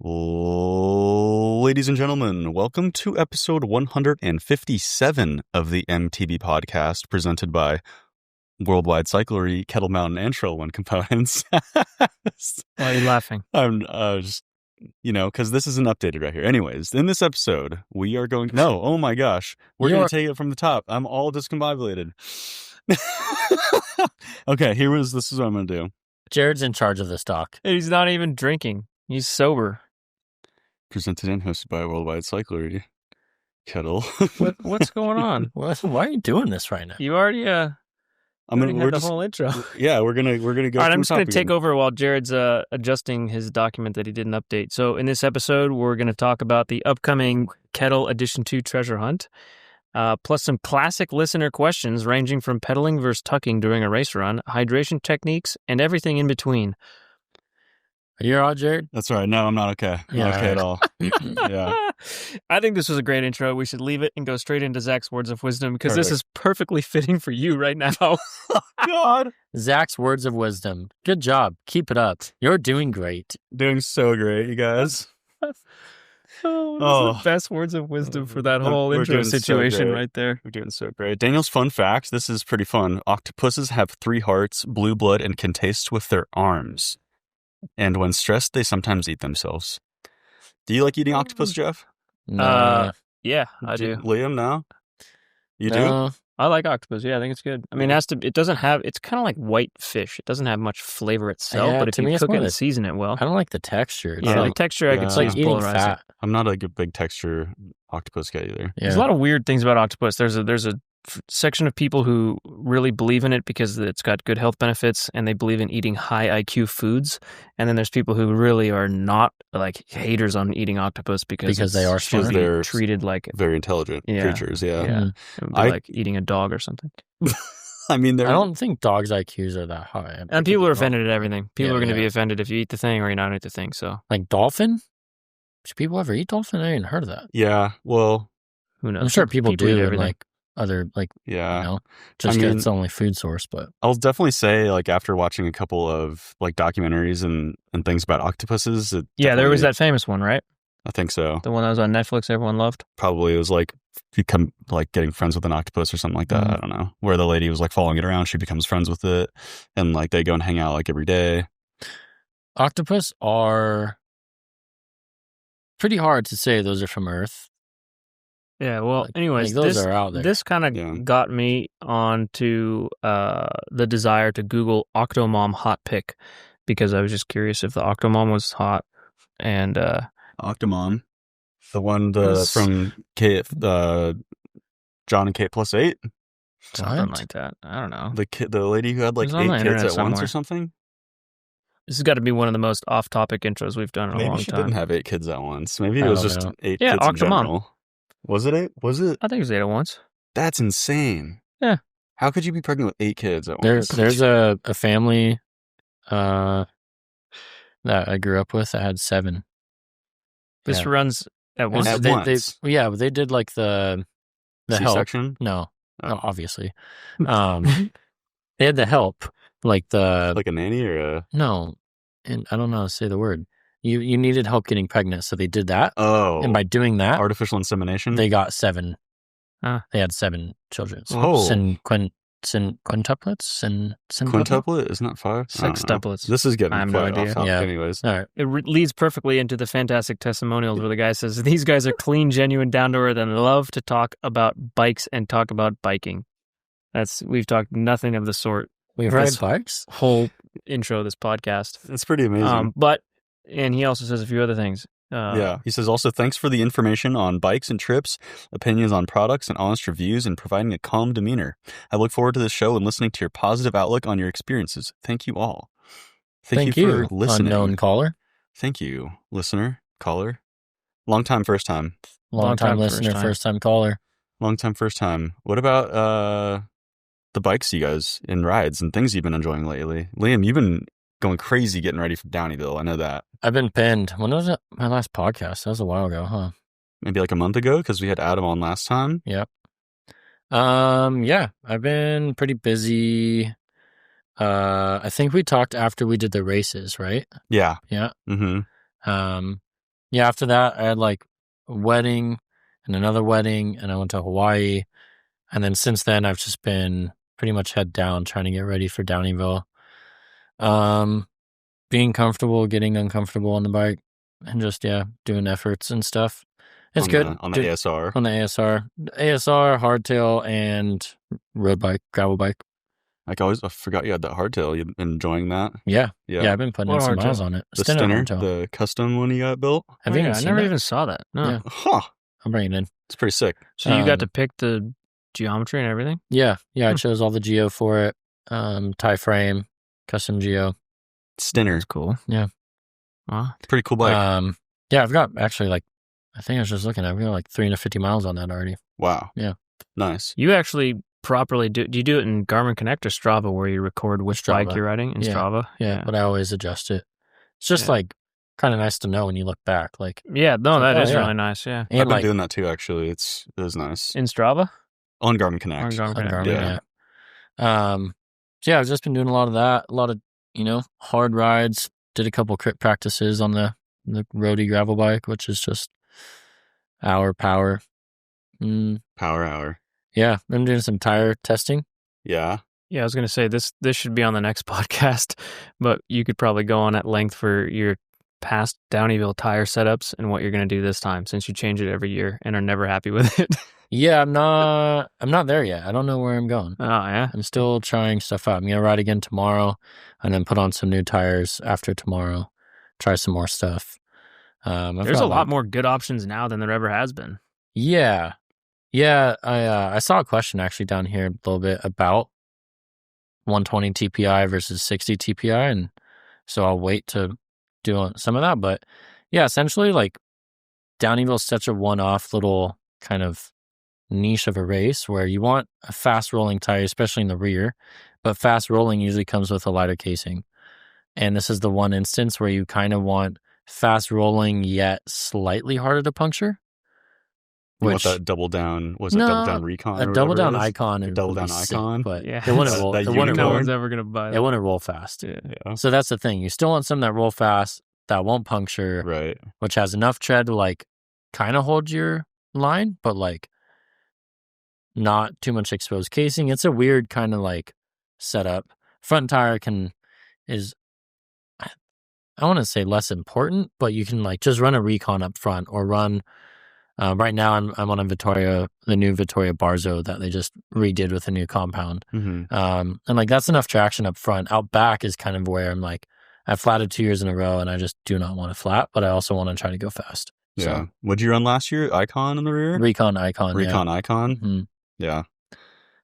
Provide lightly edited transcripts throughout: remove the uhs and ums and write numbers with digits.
Ladies and gentlemen, welcome to episode 157 of the MTB podcast, presented by Worldwide Cyclery, Kettle Mountain, and Trailwind Components. Why are you laughing? I'm just, because this isn't updated right here. Anyways, in this episode, we are going... No, oh my gosh. We're going to take it from the top. I'm all discombobulated. Okay, this is what I'm going to do. Jared's in charge of this talk. He's not even drinking. He's sober. Presented and hosted by Worldwide Cyclery, Kettle. What's going on? Why are you doing this right now? You already had the whole intro. Yeah, we're gonna go. All right, I'm just gonna take over while Jared's adjusting his document that he didn't update. So in this episode, we're gonna talk about the upcoming Kettle Edition 2 Treasure Hunt, plus some classic listener questions ranging from pedaling versus tucking during a race run, hydration techniques, and everything in between. Are you all right, Jared? That's right. No, I'm not okay. Yeah, not okay at all. Yeah. I think this was a great intro. We should leave it and go straight into Zach's words of wisdom because this is perfectly fitting for you right now. God. Zach's words of wisdom. Good job. Keep it up. You're doing great. Doing so great, you guys. This is the best words of wisdom for that whole intro situation right there. We're doing so great. Daniel's fun fact. This is pretty fun. Octopuses have 3 hearts, blue blood, and can taste with their arms. And when stressed, they sometimes eat themselves. Do you like eating octopus, Jeff? No. Yeah, I do. Liam, no? You No. do? I like octopus. Yeah, I think it's good. I mean, it's kind of like white fish. It doesn't have much flavor itself, Yeah, but if to you me, it's cook it more and season it well. I don't like the texture. It's Yeah, like, the texture I could yeah. see it's is like eating polarizing. fat. I'm not a big texture octopus guy either. Yeah. There's a lot of weird things about octopus. There's a section of people who really believe in it because it's got good health benefits and they believe in eating high IQ foods. And then there's people who really are not like haters on eating octopus because they are smart. they're treated like Very intelligent creatures, yeah. Mm. it would be like eating a dog or something. I mean, I don't think dogs' IQs are that high. And people are offended at everything. People Yeah, are going to be yeah. offended if you eat the thing or you not eat the thing. So Like dolphin? Should people ever eat dolphin? I ain't heard of that. Yeah, well, who knows? I'm sure people eat do in everything. like other, like, yeah. just I mean, it's the only food source, but I'll definitely say, like, after watching a couple of, like, documentaries and things about octopuses... there was that famous one, right? I think so. The one that was on Netflix everyone loved? Probably it was, like, become, like, getting friends with an octopus or something like that. Mhm. I don't know. Where the lady was, like, following it around. She becomes friends with it. And, like, they go and hang out, like, every day. octopus are pretty hard to say those are from Earth. Yeah, well, anyways, those are out there. This kind of got me onto the desire to Google Octomom hot pick because I was just curious if the Octomom was hot. And Octomom. The one from John and Kate plus 8? something like that. I don't know. The lady who had, like, It was on the 8 kids internet at once somewhere. or something? This has got to be one of the most off-topic intros we've done in a Maybe long she time. didn't have 8 kids at once. Maybe it I was don't just know. 8 Yeah, kids in Octomom. general. Was it 8? Was it? I think it was 8 at once. That's insane. Yeah. How could you be pregnant with 8 kids at There's once? a family that I grew up with that had 7. This Yeah. runs at once. At They, once? but they did like the help. C-section? No, Oh. no, obviously. They had the help, like the Like a nanny or a... no, and I don't know how to say the word. You needed help getting pregnant, so they did that. Oh. And by doing that, Artificial insemination? they got 7. Ah. They had 7 children. Oh. Quintuplets and Quintuplet? Isn't that 5? I don't know. Sextuplets. This is getting I have no quite idea. off topic Yeah. anyways. All right. It leads perfectly into the fantastic testimonials where the guy says, these guys are clean, genuine, down to earth, and love to talk about bikes and talk about biking. We've talked nothing of the sort. We This ride bikes. whole intro of this podcast. It's pretty amazing. And he also says a few other things. Yeah. He says also, thanks for the information on bikes and trips, opinions on products, and honest reviews, and providing a calm demeanor. I look forward to this show and listening to your positive outlook on your experiences. Thank you all. Thank you for listening. Unknown caller. Thank you, listener, caller. Long time, first time. Long time listener, first time caller. Long time, first time. What about the bikes you guys in rides and things you've been enjoying lately? Liam, you've been going crazy getting ready for Downieville. I know that. I've been pinned. When was it? My last podcast? That was a while ago, huh? Maybe like a month ago because we had Adam on last time. Yep. Yeah, I've been pretty busy. I think we talked after we did the races, right? Yeah. Yeah. Mm-hmm. Yeah, after that, I had like a wedding and another wedding, and I went to Hawaii. And then since then, I've just been pretty much head down trying to get ready for Downieville. Being comfortable, getting uncomfortable on the bike, and just, doing efforts and stuff. It's good. On the ASR. On the ASR. ASR, hardtail, and road bike, gravel bike. I forgot you had that hardtail. You've been enjoying that? Yeah. I've been putting in some miles on it. The Stinner, the custom one you got built? I never even saw that. No. Yeah. Huh. I'll bring it in. It's pretty sick. So you got to pick the geometry and everything? Yeah. I chose all the geo for it. Tie frame, custom geo. Stinner. That's cool. Yeah. Wow. It's a pretty cool bike. I've got actually I think I was just looking, I've got 350 miles on that already. Wow. Yeah. Nice. You actually properly do you do it in Garmin Connect or Strava where you record which bike you're riding in Strava? Yeah, but I always adjust it. It's just kind of nice to know when you look back. That is really nice. Yeah. And I've been doing that too, actually. It is nice. In Strava? On Garmin Connect. On Garmin, yeah. I've just been doing a lot of that, a lot of, hard rides. Did a couple crit practices on the roadie gravel bike, which is just power. Power hour. Yeah, I'm doing some tire testing. Yeah. Yeah, I was going to say this should be on the next podcast, but you could probably go on at length for your past Downieville tire setups and what you're going to do this time, since you change it every year and are never happy with it. Yeah, I'm not there yet. I don't know where I'm going. Oh, yeah? I'm still trying stuff out. I'm going to ride again tomorrow and then put on some new tires after tomorrow, try some more stuff. There's a lot more good options now than there ever has been. Yeah. I saw a question actually down here a little bit about 120 TPI versus 60 TPI, and so I'll wait to do some of that. But yeah, essentially, Downieville is such a one-off little kind of niche of a race where you want a fast rolling tire, especially in the rear, but fast rolling usually comes with a lighter casing. And this is the one instance where you kind of want fast rolling yet slightly harder to puncture. You want that double down? Was it double down recon? A double down icon. A double down icon, but yeah, it wouldn't roll. No one's ever gonna buy that. It wouldn't roll fast. Yeah. So that's the thing. You still want some that roll fast, that won't puncture, right? Which has enough tread to kind of hold your line, but not too much exposed casing. It's a weird kind of setup. Front tire is I want to say less important, but you can just run a recon up front or run. Right now I'm on the new Vittoria Barzo that they just redid with a new compound. Mm-hmm. And that's enough traction up front. Out back is kind of where I'm I've flatted 2 years in a row and I just do not want to flat, but I also want to try to go fast. Yeah. So, what'd you run last year? Icon in the rear? Recon icon. Mm-hmm. Yeah.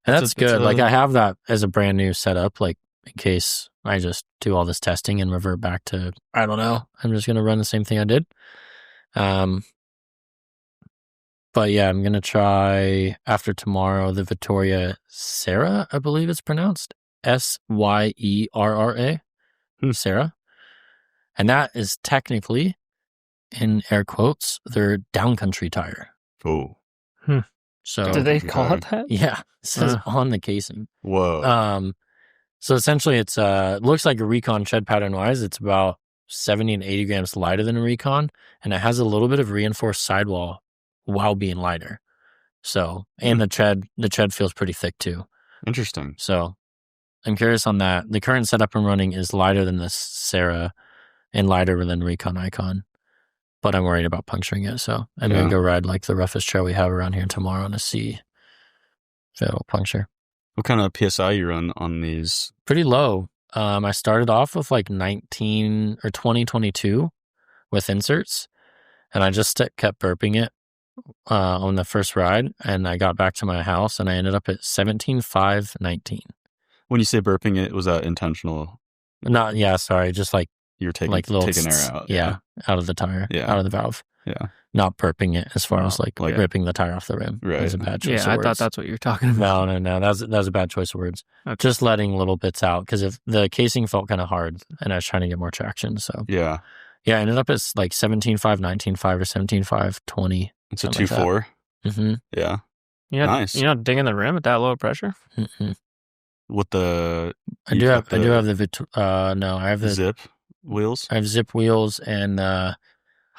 And that's good. I have that as a brand new setup, in case I just do all this testing and revert back to, I don't know, I'm just going to run the same thing I did. But yeah, I'm going to try after tomorrow the Vittoria Serra, I believe it's pronounced. Syerra. Serra. And that is technically, in air quotes, their downcountry tire. Oh. So do they call it that? Yeah. It says on the casing. Whoa. So essentially it looks like a Recon tread pattern wise. It's about 70 and 80 grams lighter than a Recon. And it has a little bit of reinforced sidewall while being lighter. So, and the tread feels pretty thick too. Interesting. So I'm curious on that. The current setup I'm running is lighter than the Serra and lighter than Recon Icon, but I'm worried about puncturing it. So I'm going to go ride the roughest trail we have around here tomorrow to see if it'll puncture. What kind of PSI you run on these? Pretty low. I started off with 19 or 2022 with inserts, and I just kept burping it on the first ride, and I got back to my house and I ended up at 17.519. When you say burping it, was that intentional? Just you're taking little air out. Yeah, out of the tire, out of the valve. Yeah. Not burping it as far as ripping the tire off the rim. Right. That was a bad choice of I words. thought that's what you were talking about. No. That was a bad choice of words. Okay. Just letting little bits out because if the casing felt kind of hard and I was trying to get more traction. So yeah, I ended up at 17.5, 19.5 or 17.5 20. It's a 2.4. Mm-hmm. Yeah. Nice. You're not dinging the rim at that low pressure? Mm-mm. With the... I do have the... I have the zip wheels? I have zip wheels and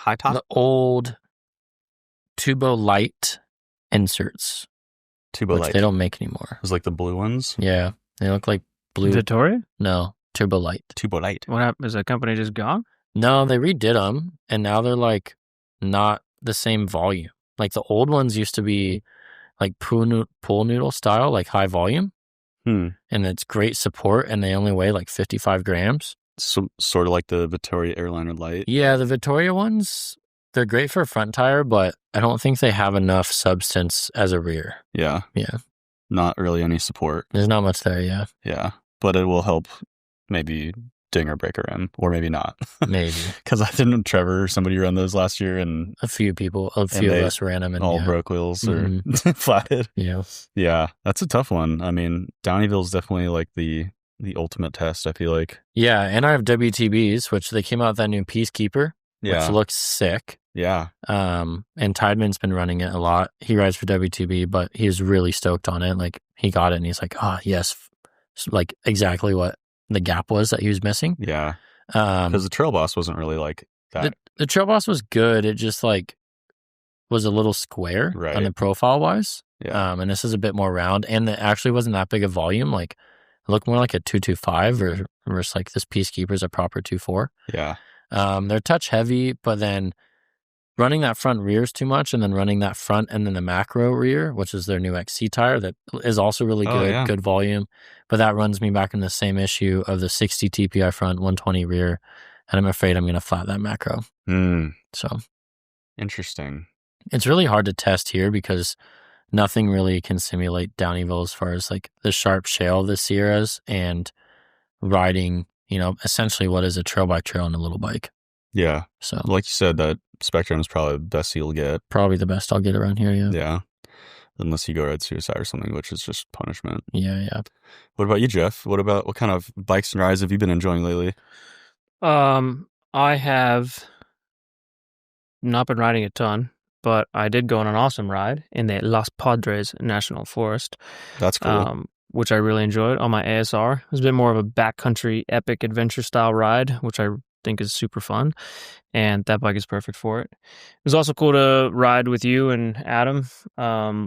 high top? The old Tubo Light inserts, Tubo which Light. they don't make anymore. It was like the blue ones? Yeah, they look like blue. Vittoria? No, Turbo Light. Tubo Light. What happened? Is the company just gone? No, they redid them, and now they're like not the same volume. Like the old ones used to be like pool noodle style, like high volume, and it's great support, and they only weigh like 55 grams. So, sort of like the Vittoria Airliner Light. Yeah, the Vittoria ones, they're great for a front tire, but I don't think they have enough substance as a rear. Yeah. Yeah. Not really any support. There's not much there, yeah. Yeah. But it will help maybe ding or break a rim, or maybe not. Maybe. Because I didn't Trevor or somebody run those last year, and A few of us ran them. And all yeah. broke wheels or flatted. Yeah. Yeah, that's a tough one. I mean, Downieville is definitely like the ultimate test, I feel like. Yeah, and I have WTBs, which they came out with that new Peacekeeper, Yeah. which looks sick. Yeah. And Tideman's been running it a lot. He rides for WTB, but he's really stoked on it. Like, he got it and he's like, yes, like exactly what the gap was that he was missing. Yeah. Because the Trail Boss wasn't really like that. The Trail Boss was good. It just like was a little square on the profile wise. Yeah. And this is a bit more round, and it actually wasn't that big a volume. Like, it looked more like a 225 versus like this Peacekeeper is a proper 2.4. Yeah. They're touch heavy, but then running that front rear is too much, and then running that front and then the macro rear, which is their new XC tire, that is also really good, good volume. But that runs me back in the same issue of the 60 TPI front, 120 rear, and I'm afraid I'm going to flat that macro. So interesting. It's really hard to test here because nothing really can simulate Downieville as far as like the sharp shale of the Sierras and riding, essentially what is a trail by trail on a little bike. Yeah. So like you said, that Spectrum is probably the best you'll get. Probably the best I'll get around here, yeah. Yeah. Unless you go ride Suicide or something, which is just punishment. Yeah. What about you, Jeff? What kind of bikes and rides have you been enjoying lately? I have not been riding a ton, but I did go on an awesome ride in the Los Padres National Forest. That's cool. Which I really enjoyed on my ASR. It was a bit more of a backcountry epic adventure style ride, which I think is super fun, and that bike is perfect for it. It was also cool to ride with you and Adam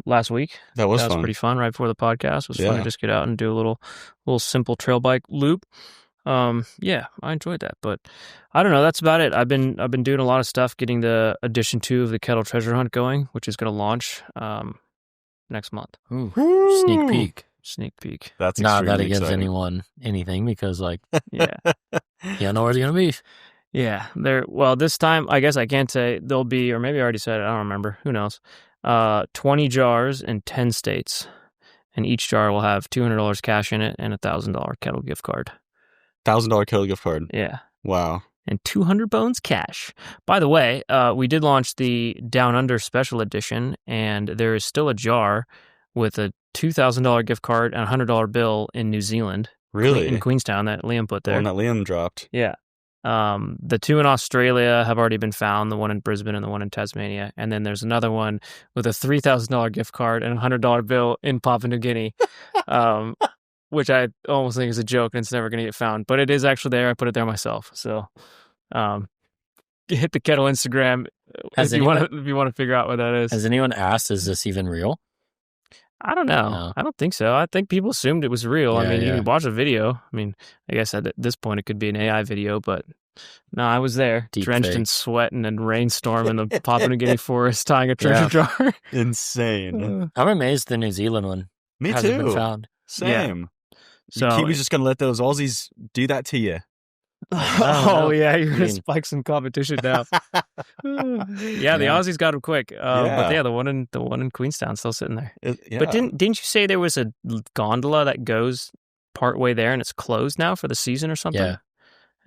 last week. That was pretty fun right before the podcast. It was fun to just get out and do a little simple trail bike loop. I enjoyed that, but I don't know, that's about it. I've been doing a lot of stuff getting the edition 2 of the KETL Treasure Hunt going, which is going to launch next month. Ooh. Sneak peek. That's not that it gives exciting. anyone anything, because like you don't know where it's gonna be. Yeah, this time I guess I can't say there'll be, or maybe I already said it, I don't remember, who knows. 20 jars in 10 states, and each jar will have $200 cash in it and a $1,000 Kettle gift card. $1,000 Kettle gift card. Yeah. Wow. And 200 bones cash. By the way, we did launch the Down Under Special Edition, and there is still a jar with a $2,000 gift card and a $100 bill in New Zealand. Really? In Queenstown that Liam put there. The one that Liam dropped. Yeah. The 2 in Australia have already been found, the one in Brisbane and the one in Tasmania. And then there's another one with a $3,000 gift card and a $100 bill in Papua New Guinea, which I almost think is a joke and it's never going to get found. But it is actually there. I put it there myself. So hit the Kettle Instagram if you want to figure out what that is. Has anyone asked, is this even real? I don't know. No. I don't think so. I think people assumed it was real. Yeah, I mean, you can watch a video. I mean, I guess at this point it could be an AI video, but no, I was there, drenched in sweat and rainstorm in the Papua New Guinea forest, tying a treasure jar. Insane. I'm amazed the New Zealand one hasn't been found. Same. Yeah. So Kiwi's just going to let those Aussies do that to you. Oh yeah, you're gonna spike some competition now. The Aussies got him quick. But the one in Queenstown still sitting there. But didn't you say there was a gondola that goes part way there and it's closed now for the season or something?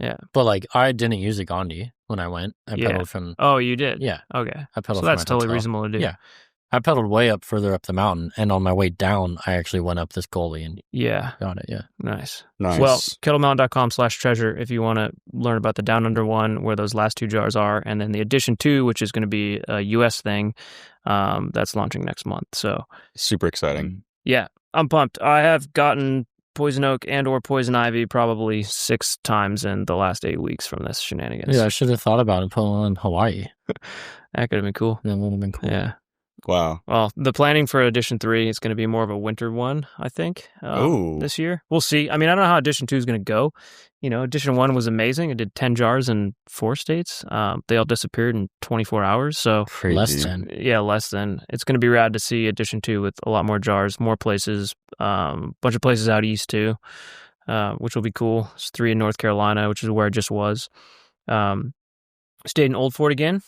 Yeah. But like, I didn't use a gondi when I went. I pedaled from. Oh, you did? Yeah. Okay. I pedaled. So that's totally reasonable to do. Yeah. I pedaled way up further up the mountain, and on my way down, I actually went up this gully and got it. Yeah. Nice. Well, kettlemountain.com/treasure if you want to learn about the Down Under one, where those last 2 jars are, and then the Edition 2, which is going to be a US thing, that's launching next month. So super exciting. Yeah, I'm pumped. I have gotten poison oak and or poison ivy probably 6 times in the last 8 weeks from this shenanigans. Yeah, I should have thought about it. Put one in Hawaii. That could have been cool. That would have been cool. Yeah. Wow. Well, the planning for Edition 3 is going to be more of a winter one, I think, this year. We'll see. I mean, I don't know how Edition 2 is going to go. Edition 1 was amazing. It did 10 jars in 4 states. They all disappeared in 24 hours. So Crazy. Less than. Yeah, less than. It's going to be rad to see Edition 2 with a lot more jars, more places, bunch of places out east too, which will be cool. It's 3 in North Carolina, which is where I just was. Stayed in Old Fort again.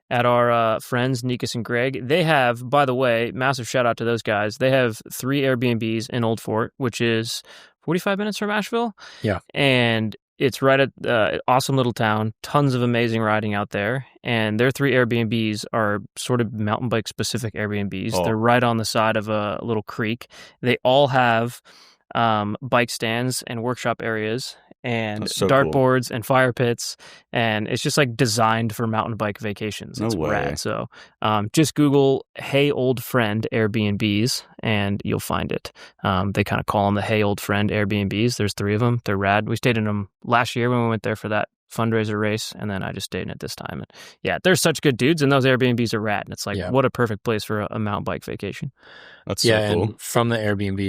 At our friends, Nikas and Greg. They have, by the way, massive shout out to those guys. They have 3 Airbnbs in Old Fort, which is 45 minutes from Asheville. Yeah. And it's right at awesome little town, tons of amazing riding out there. And their 3 Airbnbs are sort of mountain bike specific Airbnbs. Oh. They're right on the side of a little creek. They all have bike stands and workshop areas and That's so dartboards and fire pits, and it's just like designed for mountain bike vacations. No It's way. rad. So just Google Hey Old Friend Airbnbs and you'll find it. They kind of call them the Hey Old Friend Airbnbs. There's 3 of them. They're rad. We stayed in them last year when we went there for that fundraiser race, and then I just stayed in it this time. And yeah, they're such good dudes, and those Airbnbs are rad. And it's like, what a perfect place for a mountain bike vacation. That's so cool. And from the Airbnb,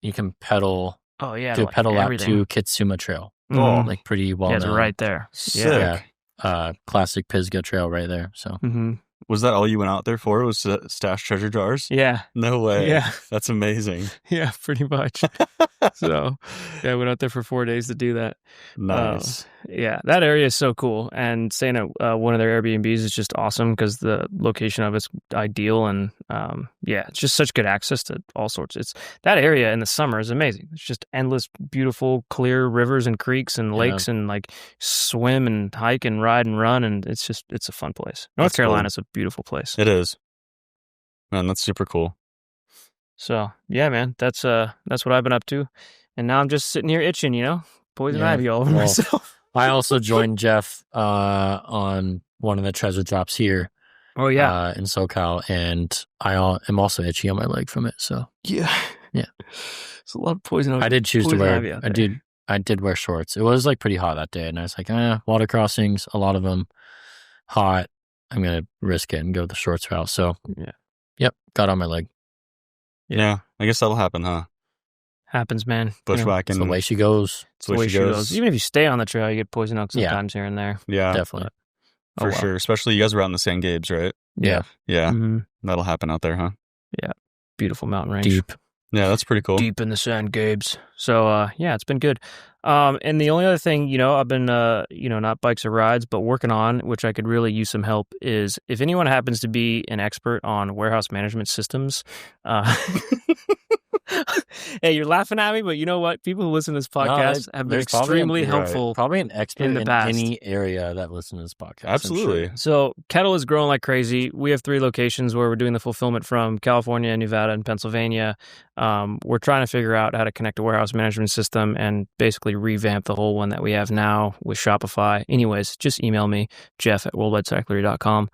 you can pedal. Oh yeah, Do a like pedal lap everything. to Kitsuma Trail. Mhm. Like pretty well Yeah, it's known. right there. Sick. Yeah. Classic Pisgah Trail right there. So Mm-hmm. Was that all you went out there for? Was to stash treasure jars? Yeah. No way. Yeah. That's amazing. Yeah, pretty much. So, yeah, I went out there for 4 days to do that. Nice. Yeah, that area is so cool. And staying at one of their Airbnbs is just awesome because the location of it's ideal. And yeah, it's just such good access to all sorts. That area in the summer is amazing. It's just endless, beautiful, clear rivers and creeks and lakes and like swim and hike and ride and run. And it's a fun place. North That's cool. Carolina's a beautiful place. It is. Man, that's super cool. So yeah, man, that's what I've been up to. And now I'm just sitting here itching, poison ivy all over myself. I also joined Jeff on one of the treasure drops here. Oh yeah, in SoCal, and I am also itchy on my leg from it. So yeah. It's a lot of poison. I did choose to ivy wear. out I there. did wear shorts. It was like pretty hot that day, and I was like, water crossings, a lot of them hot. I'm gonna risk it and go the shorts route. So got on my leg. Yeah, I guess that'll happen, huh? Happens, man. Bushwhacking. It's the way she goes. It's the way she goes. Even if you stay on the trail, you get poison oak sometimes here and there. Yeah, Definitely. for sure. Especially you guys were out in the San Gabes, right? Yeah. Yeah, Mm-hmm. that'll happen out there, huh? Yeah, beautiful mountain range. Deep. Yeah, that's pretty cool. Deep in the San Gabes. So yeah, it's been good. And the only other thing, I've been not bikes or rides, but working on, which I could really use some help, is if anyone happens to be an expert on warehouse management systems. Hey, you're laughing at me, but you know what? People who listen to this podcast have been extremely helpful. Probably an expert in the past. any area that listens to this podcast. Absolutely. I'm sure. So Kettle is growing like crazy. We have 3 locations where we're doing the fulfillment from California, Nevada, and Pennsylvania. We're trying to figure out how to connect a warehouse management system and basically revamp the whole one that we have now with Shopify. Anyways, just email me, jeff@worldwidecyclery.com.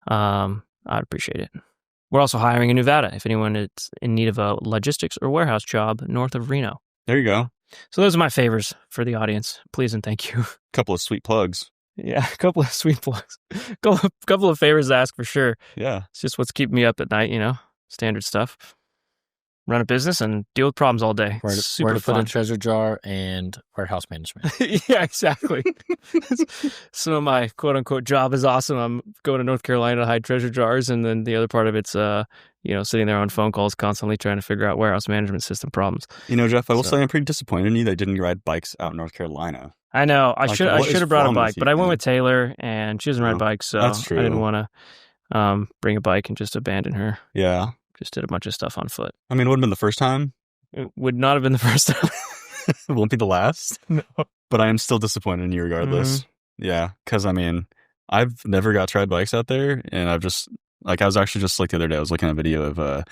I'd appreciate it. We're also hiring in Nevada if anyone is in need of a logistics or warehouse job north of Reno. There you go. So those are my favors for the audience. Please and thank you. Couple of sweet plugs. Yeah, a couple of sweet plugs. couple of favors to ask for sure. Yeah. It's just what's keeping me up at night, standard stuff. Run a business and deal with problems all day. Where Super to fun. put a treasure jar and warehouse management. Yeah, exactly. Some of my quote unquote job is awesome. I'm going to North Carolina to hide treasure jars, and then the other part of it's sitting there on phone calls constantly trying to figure out warehouse management system problems. Jeff, I will say I'm pretty disappointed in you that you didn't ride bikes out in North Carolina. I know. I should have brought a wrong with bike, you, but I went man? with Taylor, and she doesn't ride bikes, so That's true. I didn't want to bring a bike and just abandon her. Yeah. Just did a bunch of stuff on foot. I mean, it would have been the first time. It would not have been the first time. It won't be the last. No. But I am still disappointed in you regardless. Yeah. Because, I've never got to ride bikes out there. And I've just, I was actually just the other day, I was looking at a video of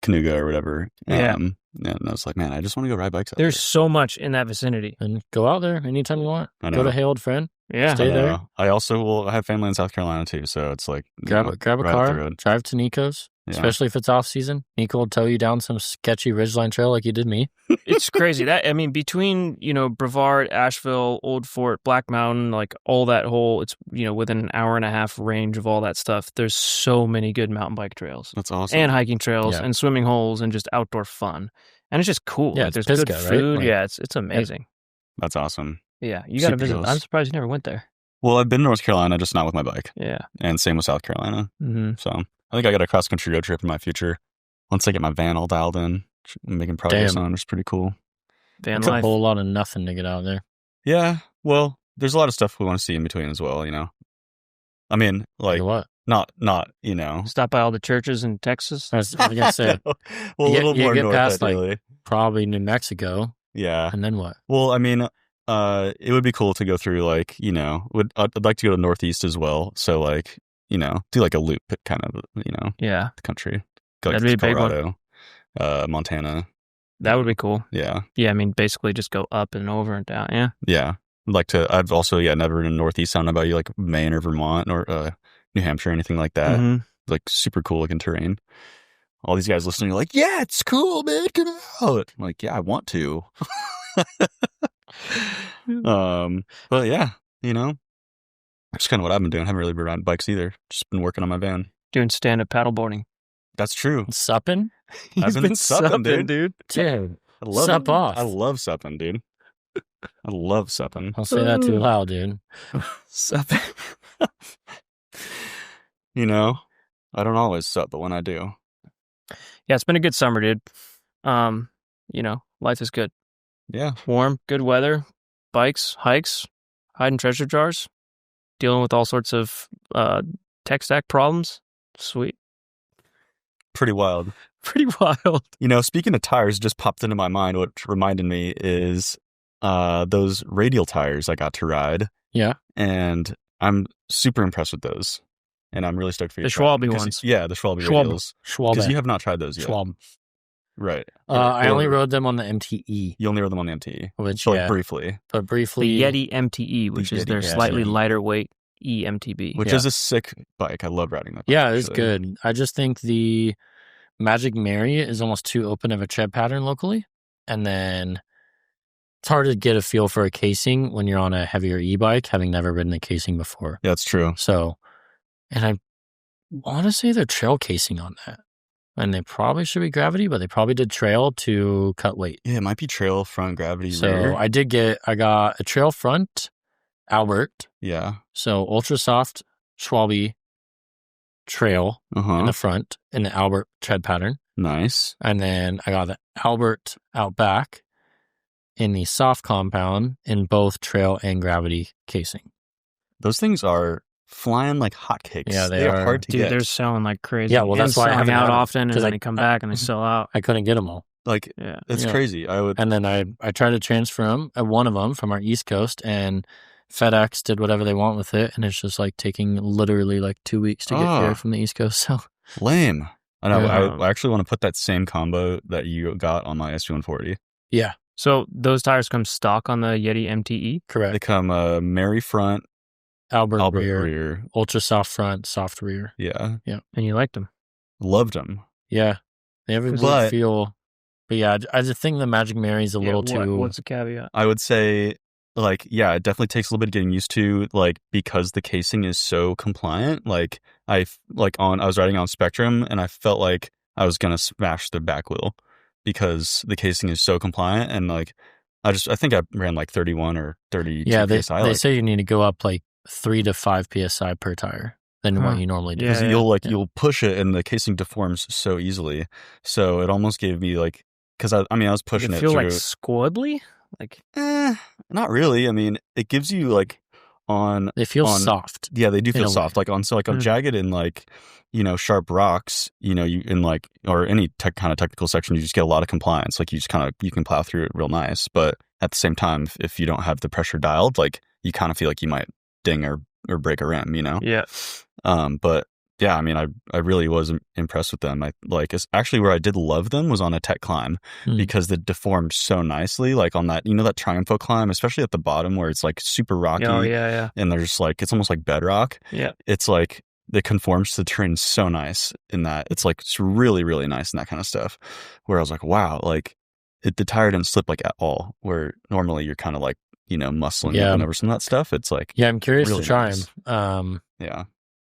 Canuga or whatever. Yeah. And I was like, man, I just want to go ride bikes out There's so much in that vicinity. And go out there anytime you want. I know. Go to Hey Old Friend. Yeah. Stay there. I also will have family in South Carolina too. So it's like, Grab a right up the car. road. Drive to Nico's. especially if it's off season. Nico will tow you down some sketchy ridgeline trail like you did me. It's crazy. Between, Brevard, Asheville, Old Fort, Black Mountain, like all that whole, it's, within an hour and a half range of all that stuff. There's so many good mountain bike trails. That's awesome. And hiking trails and swimming holes and just outdoor fun. And it's just cool. Yeah, like, it's there's Pisgah, good food. right? Yeah, it's amazing. That's awesome. Yeah, you got to visit. jealous. I'm surprised you never went there. Well, I've been to North Carolina, just not with my bike. Yeah. And same with South Carolina. Mm-hmm. So I think I got a cross-country road trip in my future. Once I get my van all dialed in, I'm making progress on it. It's pretty cool. Van It's life. a whole lot of nothing to get out there. Yeah, well, there's a lot of stuff we want to see in between as well, I mean, like what? not, Stop by all the churches in Texas. I was going to say, well, a little you more get north, past, ideally. probably New Mexico. Yeah. And then what? Well, I mean, it would be cool to go through, like, I'd like to go to Northeast as well. So, like, do like a loop kind of, Yeah. the country. Go That'd like be a big Colorado, Montana. That would be cool. Yeah. Yeah, basically just go up and over and down. Yeah. Yeah. I've also, never been in Northeast. I don't know about you, like Maine or Vermont or New Hampshire or anything like that. Mm-hmm. Like super cool looking terrain. All these guys listening are like, yeah, it's cool, man. Come out. I'm like, yeah, I want to. But yeah, that's kind of what I've been doing. I haven't really been riding bikes either. Just been working on my van. Doing stand-up paddleboarding. That's true. Supping? I've been supping, dude. Dude. I love Sup off. I love supping, dude. I love supping. I'll say that too loud, dude. Supping. I don't always sup, but when I do. Yeah, it's been a good summer, dude. Life is good. Yeah. Warm, good weather, bikes, hikes, hiding treasure jars, dealing with all sorts of tech stack problems. Sweet. Pretty wild. Pretty wild. Speaking of tires, just popped into my mind. What reminded me is those radial tires I got to ride. Yeah. And I'm super impressed with those. And I'm really stoked for you. The Schwable ones. Yeah, the Schwable radials. Schwable. Because you have not tried those yet. Schwab. Right. I only rode them on the MTE. You only rode them on the MTE. Which, so, like, briefly. But briefly. The Yeti MTE, which is their slightly lighter weight EMTB. Which is a sick bike. I love riding that bike. Yeah, it's good. I just think the Magic Mary is almost too open of a tread pattern locally. And then it's hard to get a feel for a casing when you're on a heavier e-bike, having never ridden a casing before. Yeah, that's true. So, and I want to say they're trail casing on that. And they probably should be gravity, but they probably did trail to cut weight. Yeah, it might be trail front gravity So rear. I got a trail front Albert. Yeah. So ultra soft Schwalbe trail in the front in the Albert tread pattern. Nice. And then I got the Albert out back in the soft compound in both trail and gravity casing. Those things are flying like hotcakes. Yeah, they are hard to get. Dude, they're selling like crazy. Yeah, well, that's why I selling haven't out had 'em, often, and 'cause then they come back and they sell out. I couldn't get them all. Like, Yeah. it's crazy. And then I tried to transfer them, one of them from our East Coast, and FedEx did whatever they want with it, and it's just like taking literally like 2 weeks to get here from the East Coast. So lame. I know. Yeah. I actually want to put that same combo that you got on my SU140. yeah, So those tires come stock on the Yeti MTE? correct. They come Mary front, Albert rear. rear, ultra soft front, soft rear. Yeah. And you liked them? Loved them. Yeah, they have a good But- feel. But yeah, I just think the Magic Mary's a little too. What's the caveat? I would say, like, yeah, it definitely takes a little bit of getting used to, like, because the casing is so compliant. Like, I was riding on Spectrum, and I felt like I was going to smash the back wheel because the casing is so compliant. And, like, I think I ran like 31 or 32 Yeah, they PSI. say you need to go up like 3 to 5 PSI per tire than what you normally do. Because you'll push it and the casing deforms so easily. So it almost gave me like, because I was pushing Does it it feel through. like squibbly? Like, Not really. I mean, it gives you like on. They feel soft. Yeah, they do in feel a soft. Like on jagged and like, sharp rocks, you in like, or any kind of technical section, you just get a lot of compliance. Like you can plow through it real nice. But at the same time, if you don't have the pressure dialed, like you kind of feel like you might ding or break a rim, Yeah. But yeah, I mean, I really was impressed with them. It's actually where I did love them was on a tech climb because they deformed so nicely. Like on that, that Triumpho climb, especially at the bottom where it's like super rocky. Oh, yeah. And there's like, it's almost like bedrock. Yeah. It's like it conforms to the terrain so nice in that it's like, it's really, really nice in that kind of stuff. Where I was like, wow, like the tire didn't slip like at all. Where normally you're kind of like, muscling up and over some of that stuff. It's like, yeah, I'm curious really to try nice. them. Yeah.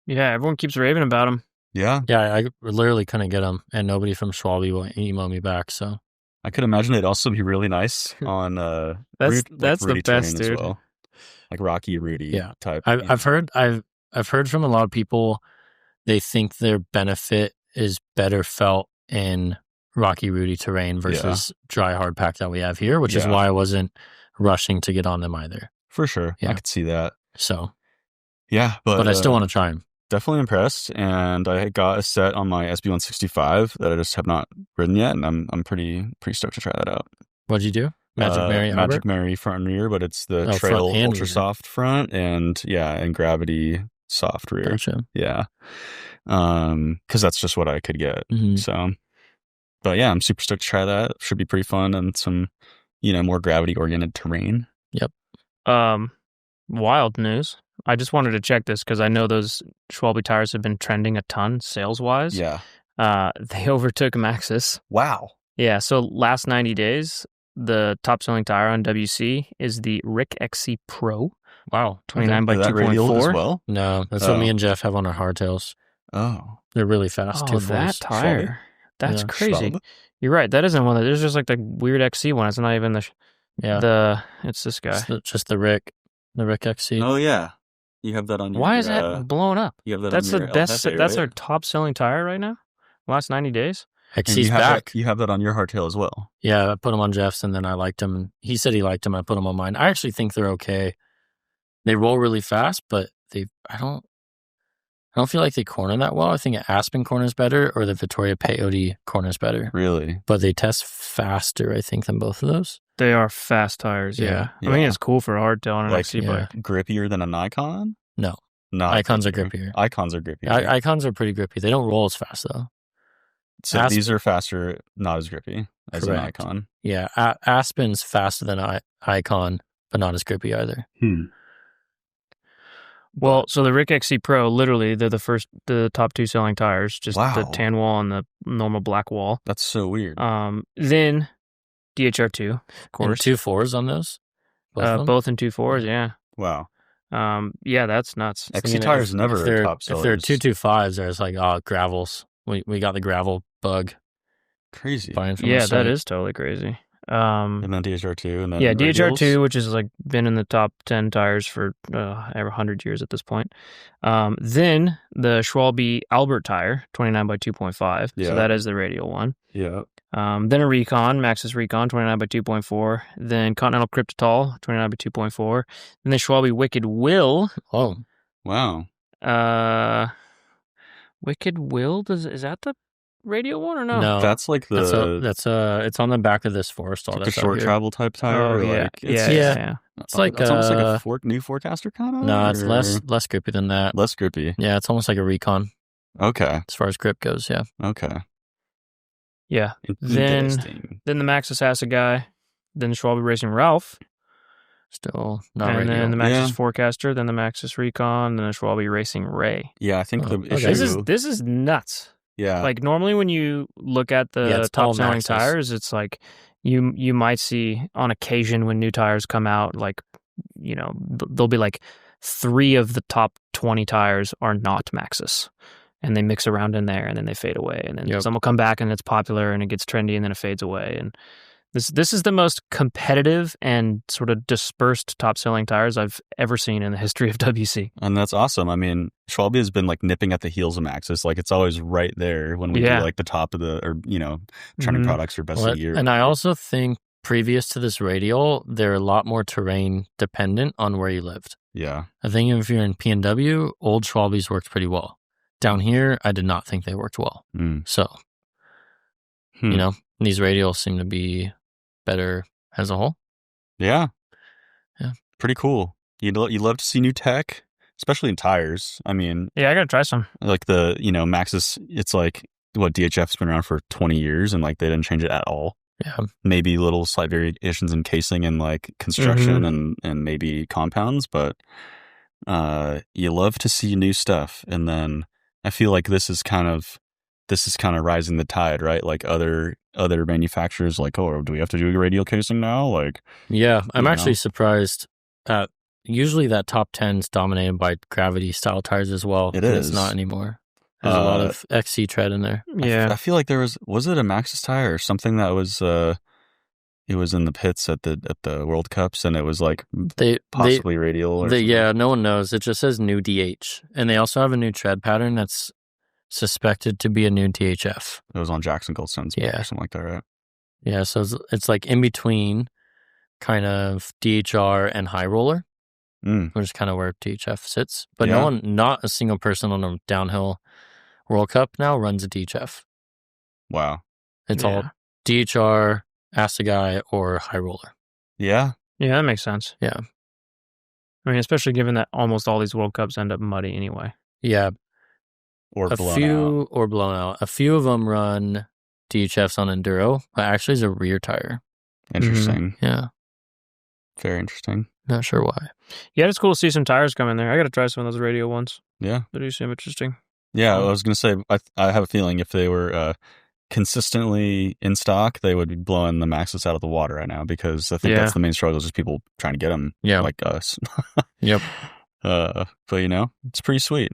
Yeah, everyone keeps raving about them. Yeah. Yeah, I literally couldn't get them, and nobody from Schwable will email me back. So I could imagine it'd also be really nice on that's Rudy the best, terrain dude. as well, like rocky Rudy type. I've heard from a lot of people, they think their benefit is better felt in rocky Rudy terrain versus dry hard pack that we have here, which is why I wasn't rushing to get on them either. For sure, I could see that. So yeah, but I still want to try them. Definitely impressed, and I got a set on my SB165 that I just have not ridden yet, and I'm pretty stoked to try that out. What'd you do? Magic Mary front and rear, but it's the Trail Ultra Soft front and Gravity Soft rear. Gotcha. Yeah, because that's just what I could get. Mm-hmm. So, but yeah, I'm super stoked to try that. Should be pretty fun and some, more gravity oriented terrain. Yep. Wild news. I just wanted to check this because I know those Schwalbe tires have been trending a ton sales-wise. Yeah. They overtook Maxxis. Wow. Yeah, so last 90 days, the top-selling tire on WC is the Rick XC Pro. Wow. 29 by 2.4. Radial as well? No, that's what me and Jeff have on our hardtails. Oh. They're really fast. Oh, that tire. Schwalbe? That's crazy. Schwalbe? You're right. That isn't one. There's just like the weird XC one. It's not even it's this guy. Just the Rick XC. Oh, yeah. You have that on your... Why is that blowing up? You have that that's on the your best. LFA, that's right? our top-selling tire right now. Last 90 days. XC's back. You have that on your hardtail as well. Yeah, I put them on Jeff's, and then I liked them. And he said he liked them. I put them on mine. I actually think they're okay. They roll really fast, but I don't feel like they corner that well. I think Aspen corners better, or the Vittoria Peyote corners better. Really? But they test faster, I think, than both of those. They are fast tires, yeah. I mean, it's cool for a hardtail on an XC bike. Grippier than a Nikon? No. Not Icons are grippier. Icons are grippier. Icons are pretty grippy. They don't roll as fast, though. So these are faster, not as grippy as an Icon. Yeah, Aspen's faster than Icon, but not as grippy either. Well, so the Rick XC Pro, literally, they're the top two selling tires, just the tan wall and the normal black wall. That's so weird. Then DHR2, of course. And 2.4s on those? Both in 2.4s, yeah. Wow. Yeah, that's nuts. XC tires never are top sellers. If they're 2.25s, there's like, gravels. We got the gravel bug. Crazy. Yeah, that is totally crazy. And then DHR2. And then DHR2, which has like been in the top 10 tires for 100 years at this point. Then the Schwalbe Albert tire, 29 by 2.5. Yeah. So that is the radial one. Yeah. Then a Recon, Maxxis Recon, 29 by 2.4. Then Continental Cryptotol, 29 by 2.4. Then the Schwalbe Wicked Will. Oh. Wow. Wicked Will, is that the radial one or no? No, that's like that's it's on the back of this Forestall. Like a short travel type tire. Oh, yeah. Yeah. It's like it's almost like a new Forecaster kind of. No, it's less grippy than that. Less grippy. Yeah, it's almost like a Recon. Okay. As far as grip goes, yeah. Okay. Yeah. Then the Maxxis Acid guy. Then the Schwalbe Racing Ralph. Still not and radial. then the Maxxis Forecaster, then the Maxxis Recon, then the Schwalbe Racing Ray. Yeah, I think the issue... This is nuts. Yeah. Like normally when you look at the top selling tires, it's like you might see on occasion when new tires come out, like, there'll be like 3 of the top 20 tires are not Maxxis. And they mix around in there and then they fade away. And then some will come back and it's popular and it gets trendy and then it fades away. And this is the most competitive and sort of dispersed top-selling tires I've ever seen in the history of WC. And that's awesome. I mean, Schwalbe has been like nipping at the heels of Maxxis. Like it's always right there when we do like the top of trending products or best of the year. And I also think previous to this radial, they're a lot more terrain dependent on where you lived. Yeah. I think if you're in PNW, old Schwalbe's worked pretty well. Down here, I did not think they worked well. So, these radials seem to be better as a whole. Yeah. Yeah. Pretty cool. You love to see new tech, especially in tires. I mean... Yeah, I gotta try some. Like the, Maxxis, it's like, DHF's been around for 20 years and like they didn't change it at all. Yeah. Maybe little slight variations in casing and like construction and maybe compounds, but you love to see new stuff, and then I feel like this is kind of rising the tide, right? Like other manufacturers, like, oh, do we have to do a radial casing now? Like, yeah, I'm actually surprised at usually that top 10 is dominated by gravity style tires as well. It and is. It's not anymore. There's a lot of XC tread in there. Yeah. I feel like there was it a Maxxis tire or something that was it was in the pits at the World Cups, and it was like possibly radial or something. Yeah, no one knows. It just says new DH. And they also have a new tread pattern that's suspected to be a new DHF. It was on Jackson Goldstone's book or something like that, right? Yeah, so it's like in between kind of DHR and high roller, which is kind of where DHF sits. But not a single person on a downhill World Cup now runs a DHF. Wow. It's all DHR, Assegai, or high roller. Yeah, that makes sense. Yeah. I mean, especially given that almost all these World Cups end up muddy anyway. Yeah. Or blown out. A few of them run DHFs on Enduro, but actually it's a rear tire. Interesting. Mm-hmm. Yeah. Very interesting. Not sure why. Yeah, it's cool to see some tires come in there. I got to try some of those radial ones. Yeah. They do seem interesting. Yeah, I was going to say, I have a feeling if they were consistently in stock, they would be blowing the Maxxis out of the water right now, because I think that's the main struggle, is just people trying to get them like us. Yep. But, it's pretty sweet.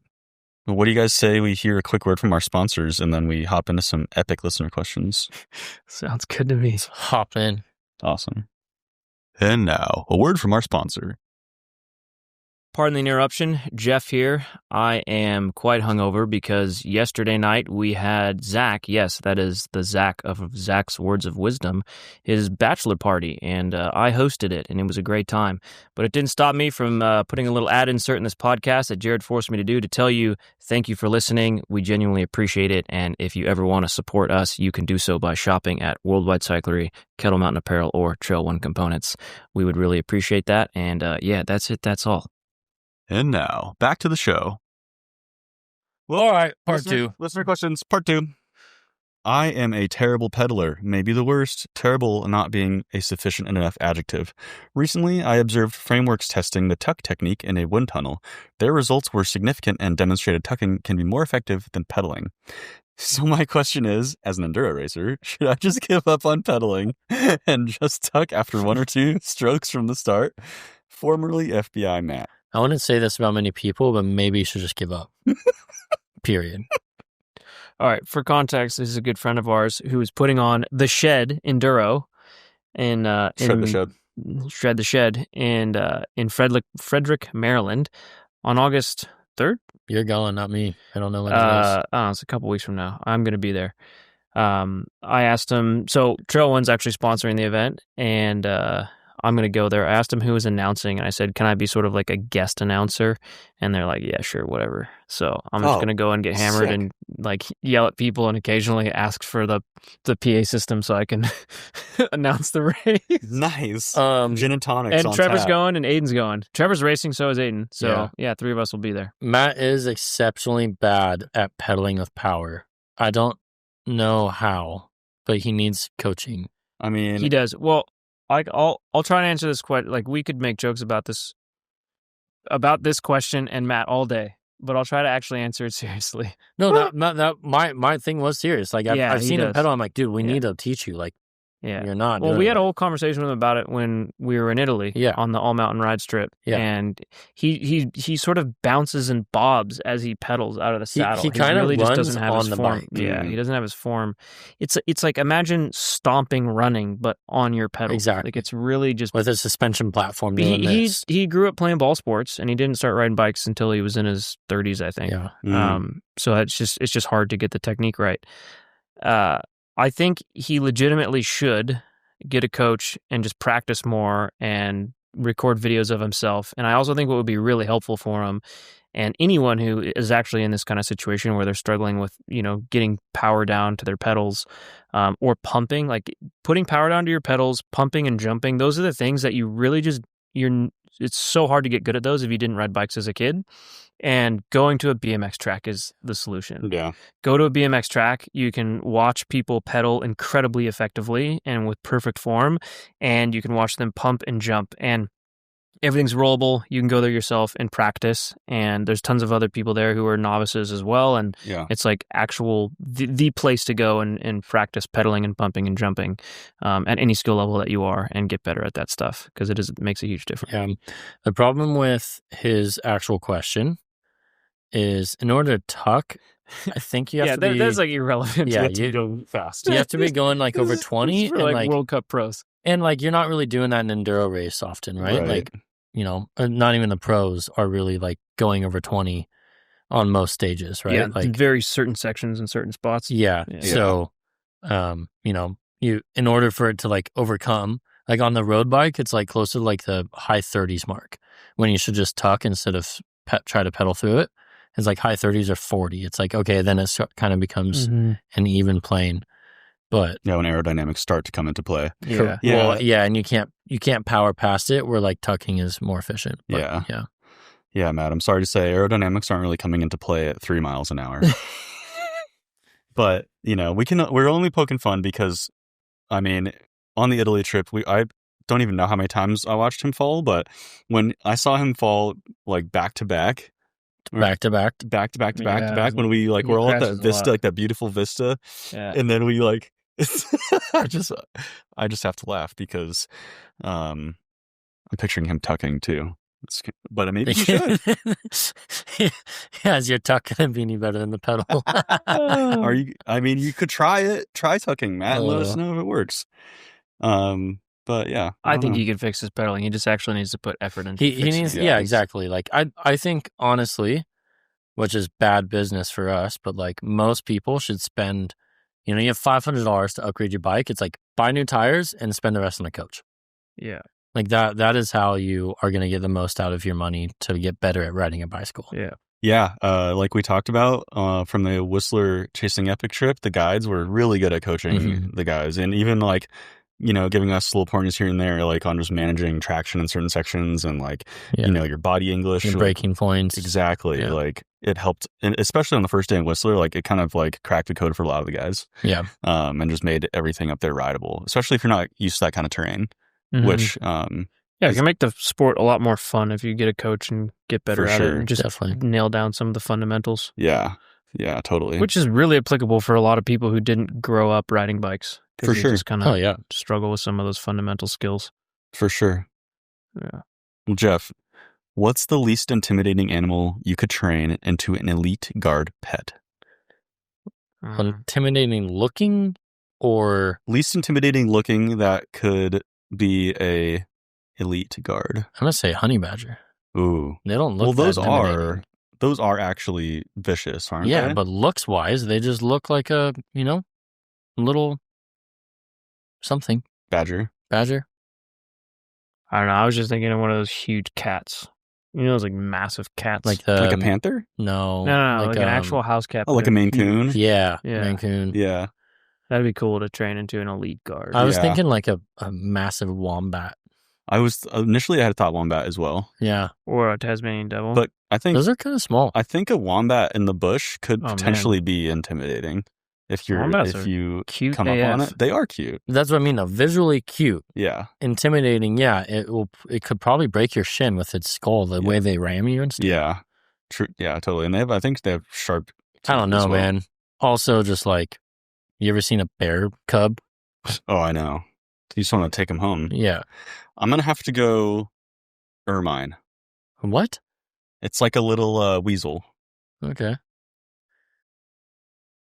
Well, what do you guys say we hear a quick word from our sponsors, and then we hop into some epic listener questions? Sounds good to me. Let's hop in. Awesome. And now, a word from our sponsor. Pardon the interruption. Jeff here. I am quite hungover because yesterday night we had Zach, yes, that is the Zach of Zach's Words of Wisdom, his bachelor party, and I hosted it, and it was a great time. But it didn't stop me from putting a little ad insert in this podcast that Jared forced me to do to tell you thank you for listening. We genuinely appreciate it, and if you ever want to support us, you can do so by shopping at Worldwide Cyclery, Kettle Mountain Apparel, or Trail One Components. We would really appreciate that, and that's it. That's all. And now, back to the show. Well, all right, part two. Listener questions, part 2. I am a terrible peddler, maybe the worst, terrible not being a sufficient enough adjective. Recently, I observed frameworks testing the tuck technique in a wind tunnel. Their results were significant and demonstrated tucking can be more effective than pedaling. So my question is, as an enduro racer, should I just give up on pedaling and just tuck after 1 or 2 strokes from the start? Formerly FBI Matt. I wouldn't say this about many people, but maybe you should just give up. Period. All right, for context, this is a good friend of ours who is putting on the Shed Enduro in Shred the Shed in Frederick, Maryland on August 3rd. You're going, not me. I don't know when it is. It's a couple weeks from now. I'm going to be there. I asked him, so Trail One's actually sponsoring the event, and I'm going to go there. I asked him who was announcing, and I said, can I be sort of like a guest announcer? And they're like, yeah, sure, whatever. So I'm just going to go and get hammered and like yell at people and occasionally ask for the PA system so I can announce the race. Nice. Gin and tonics and on Trevor's tap. going and Aiden's going. Trevor's racing, so is Aiden. So yeah, 3 of us will be there. Matt is exceptionally bad at pedaling with power. I don't know how, but he needs coaching. I mean, he does. Well, I'll try to answer this question. Like, we could make jokes about this question and Matt all day, but I'll try to actually answer it seriously. No, my thing was serious. Like, I've seen him pedal. I'm like, dude, we need to teach you. Like, you're not. Well, we had a whole conversation with him about it when we were in Italy on the All Mountain Ride Strip. Yeah. And he sort of bounces and bobs as he pedals out of the saddle. He kind of really runs just doesn't have on his the form. bike. Yeah, he doesn't have his form. It's like, imagine stomping running, but on your pedal. Exactly. Like, it's really just with a suspension platform. He grew up playing ball sports, and he didn't start riding bikes until he was in his 30s, I think. Yeah. So it's just hard to get the technique right. I think he legitimately should get a coach and just practice more and record videos of himself. And I also think what would be really helpful for him and anyone who is actually in this kind of situation where they're struggling with, getting power down to their pedals, or pumping, like putting power down to your pedals, pumping and jumping. Those are the things that you really it's so hard to get good at those if you didn't ride bikes as a kid. And going to a BMX track is the solution. Yeah. Go to a BMX track. You can watch people pedal incredibly effectively and with perfect form, and you can watch them pump and jump. And everything's rollable. You can go there yourself and practice, and there's tons of other people there who are novices as well, and it's like actual the place to go and practice pedaling and pumping and jumping at any skill level that you are, and get better at that stuff, because it makes a huge difference. Yeah. The problem with his actual question is, in order to tuck, I think you have to be... that's like irrelevant. Yeah, you go fast. You have to be going like over 20 for and like World Cup pros. And like you're not really doing that in an enduro race often, right? Like, you know, not even the pros are really like going over 20 on most stages, right? Yeah, like very certain sections and certain spots. Yeah. So, you know, in order for it to like overcome, like on the road bike, it's like close to like the high 30s mark, when you should just tuck instead of try to pedal through it. It's like high 30s or 40. It's like, okay, then it kind of becomes an even plane. But when aerodynamics start to come into play. Yeah. Well, and you can't power past it, where like tucking is more efficient. But, Yeah, Matt, I'm sorry to say aerodynamics aren't really coming into play at 3 miles an hour. But, you know, we're only poking fun because, I mean, on the Italy trip, I don't even know how many times I watched him fall, but when I saw him fall like back to back, when we like we're all at that vista, like that beautiful vista, and then we like I just have to laugh because I'm picturing him tucking too. But maybe he should. Is your tuck gonna be any better than the pedal? Are you? I mean, you could try it. Try tucking, Matt. And let us know if it works. But yeah, I think he can fix his pedaling. He just actually needs to put effort into. He needs, exactly. Like I think honestly, which is bad business for us, but like most people should spend, you know, you have $500 to upgrade your bike. It's like buy new tires and spend the rest on a coach. Yeah. Like that is how you are going to get the most out of your money to get better at riding a bicycle. Yeah. Yeah. Like we talked about from the Whistler Chasing Epic trip, the guides were really good at coaching the guys. And even like, you know, giving us little pointers here and there, like on just managing traction in certain sections and like, you know, your body English. Your braking points. Exactly. Yeah. Like it helped, and especially on the first day in Whistler, like it kind of like cracked the code for a lot of the guys. Yeah. And just made everything up there rideable, especially if you're not used to that kind of terrain, which, it can make the sport a lot more fun if you get a coach and get better at it and just nail down some of the fundamentals. Yeah. Yeah, totally. Which is really applicable for a lot of people who didn't grow up riding bikes. For sure. Just kind of struggle with some of those fundamental skills. For sure. Yeah. Well, Jeff, what's the least intimidating animal you could train into an elite guard pet? Intimidating looking or... Least intimidating looking that could be a elite guard. I'm going to say honey badger. Ooh. They don't look that intimidating. Those are actually vicious, aren't they? Yeah, but looks-wise, they just look like a, you know, little... something. Badger. I don't know. I was just thinking of one of those huge cats. You know those like massive cats? Like a panther? No. No. Like an actual house cat. Oh, like a Maine Coon? Yeah. Maine Coon. Yeah. That'd be cool to train into an elite guard. I was thinking like a massive wombat. Initially I had thought wombat as well. Yeah. Or a Tasmanian devil. But I think... Those are kind of small. I think a wombat in the bush could potentially be intimidating. If you cute come AF. up on it, they are cute. That's what I mean. Though. Visually cute, intimidating. Yeah, it could probably break your shin with its skull. The way they ram you and stuff. Yeah, true. Yeah, totally. And I think they have sharp. I don't know, man. Also, just like, you ever seen a bear cub? Oh, I know. You just want to take them home. Yeah, I'm gonna have to go ermine. What? It's like a little weasel. Okay.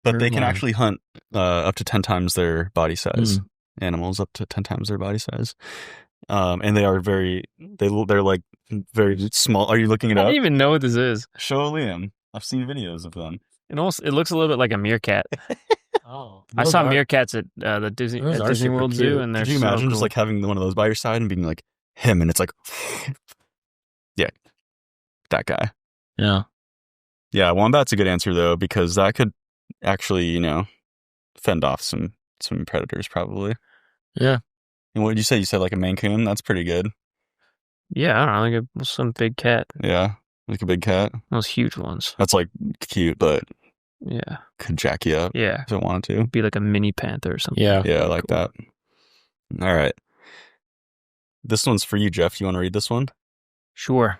But they can actually hunt up to 10 times their body size. Animals up to 10 times their body size. And they are they're like very small. Are you looking it up? I don't even know what this is. Show Liam. I've seen videos of them. It looks a little bit like a meerkat. I saw meerkats at the Disney World Zoo, and they're Could you imagine just like having one of those by your side and being like him, and it's like, yeah, that guy. Yeah. Yeah, wombat's a good answer though, because that could actually, you know, fend off some predators probably. Yeah. And what did you say? You said like a Maine Coon? That's pretty good. Yeah, I don't know, like some big cat. Yeah, like a big cat. Those huge ones. That's like cute, but could jack you up. Yeah. If it wanted to. Be like a mini panther or something. Yeah, I like that. All right. This one's for you, Jeff. You want to read this one? Sure.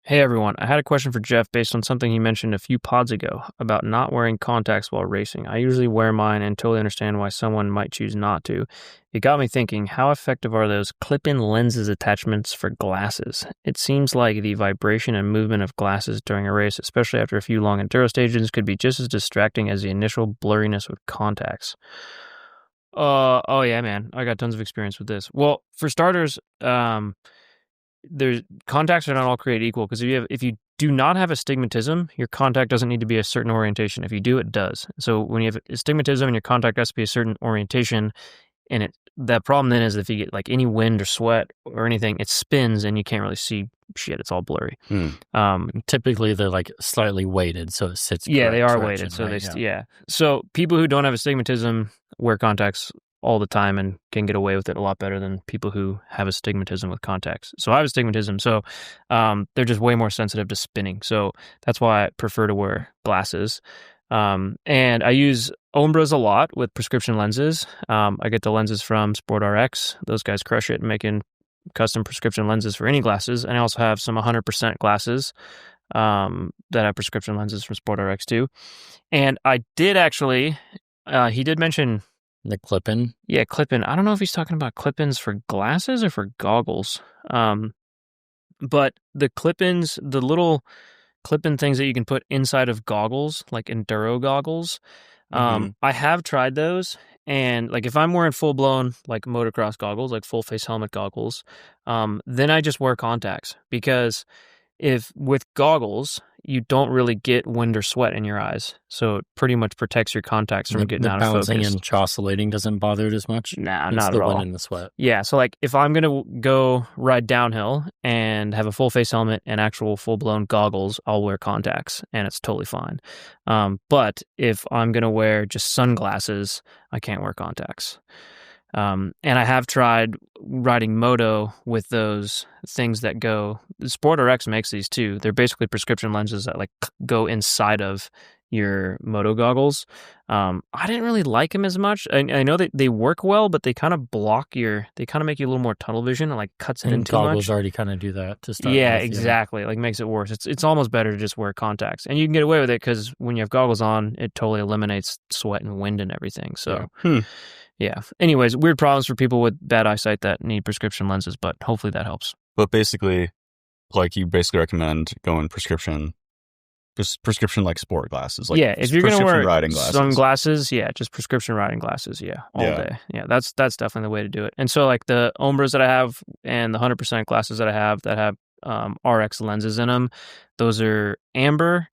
Hey everyone, I had a question for Jeff based on something he mentioned a few pods ago about not wearing contacts while racing. I usually wear mine and totally understand why someone might choose not to. It got me thinking, how effective are those clip-in lenses attachments for glasses? It seems like the vibration and movement of glasses during a race, especially after a few long enduro stages, could be just as distracting as the initial blurriness with contacts. Oh yeah, man. I got tons of experience with this. Well, for starters, there's contacts are not all created equal, because if you do not have astigmatism, your contact doesn't need to be a certain orientation. If you do, it does. So when you have astigmatism and your contact has to be a certain orientation, and that problem then is if you get like any wind or sweat or anything, it spins and you can't really see shit. It's all blurry. Typically, they're like slightly weighted, so it sits. Yeah, they are direction, weighted. So right? yeah. So people who don't have astigmatism wear contacts all the time and can get away with it a lot better than people who have astigmatism with contacts. So I have astigmatism, so they're just way more sensitive to spinning. So that's why I prefer to wear glasses. And I use Ombras a lot with prescription lenses. I get the lenses from SportRx. Those guys crush it making custom prescription lenses for any glasses. And I also have some 100% glasses that have prescription lenses from SportRx too. And I did actually, he did mention the clip-in. Yeah, clip-in. I don't know if he's talking about clip-ins for glasses or for goggles. But the clip-ins, the little clip-in things that you can put inside of goggles, like enduro goggles, I have tried those. And like if I'm wearing full-blown like motocross goggles, like full-face helmet goggles, then I just wear contacts, because if with goggles, you don't really get wind or sweat in your eyes. So it pretty much protects your contacts from getting out of focus. The balancing and oscillating doesn't bother it as much? Nah, it's not the at all. wind and the sweat. Yeah, so like if I'm going to go ride downhill and have a full face helmet and actual full-blown goggles, I'll wear contacts and it's totally fine. But if I'm going to wear just sunglasses, I can't wear contacts. And I have tried riding moto with those things that go. SportRx makes these too. They're basically prescription lenses that like go inside of your moto goggles. I didn't really like them as much. I know that they work well, but they kind of they kind of make you a little more tunnel vision and like cuts it in too much. Goggles already kind of do that to start. Yeah, exactly. Like makes it worse. It's almost better to just wear contacts, and you can get away with it because when you have goggles on, it totally eliminates sweat and wind and everything. So. Yeah. Anyways, weird problems for people with bad eyesight that need prescription lenses, but hopefully that helps. But basically, like you basically recommend going prescription like sport glasses. Like if you're going to wear riding glasses. Sunglasses, just prescription riding glasses, all day. Yeah, that's definitely the way to do it. And so like the Ombras that I have and the 100% glasses that I have that have RX lenses in them, those are amber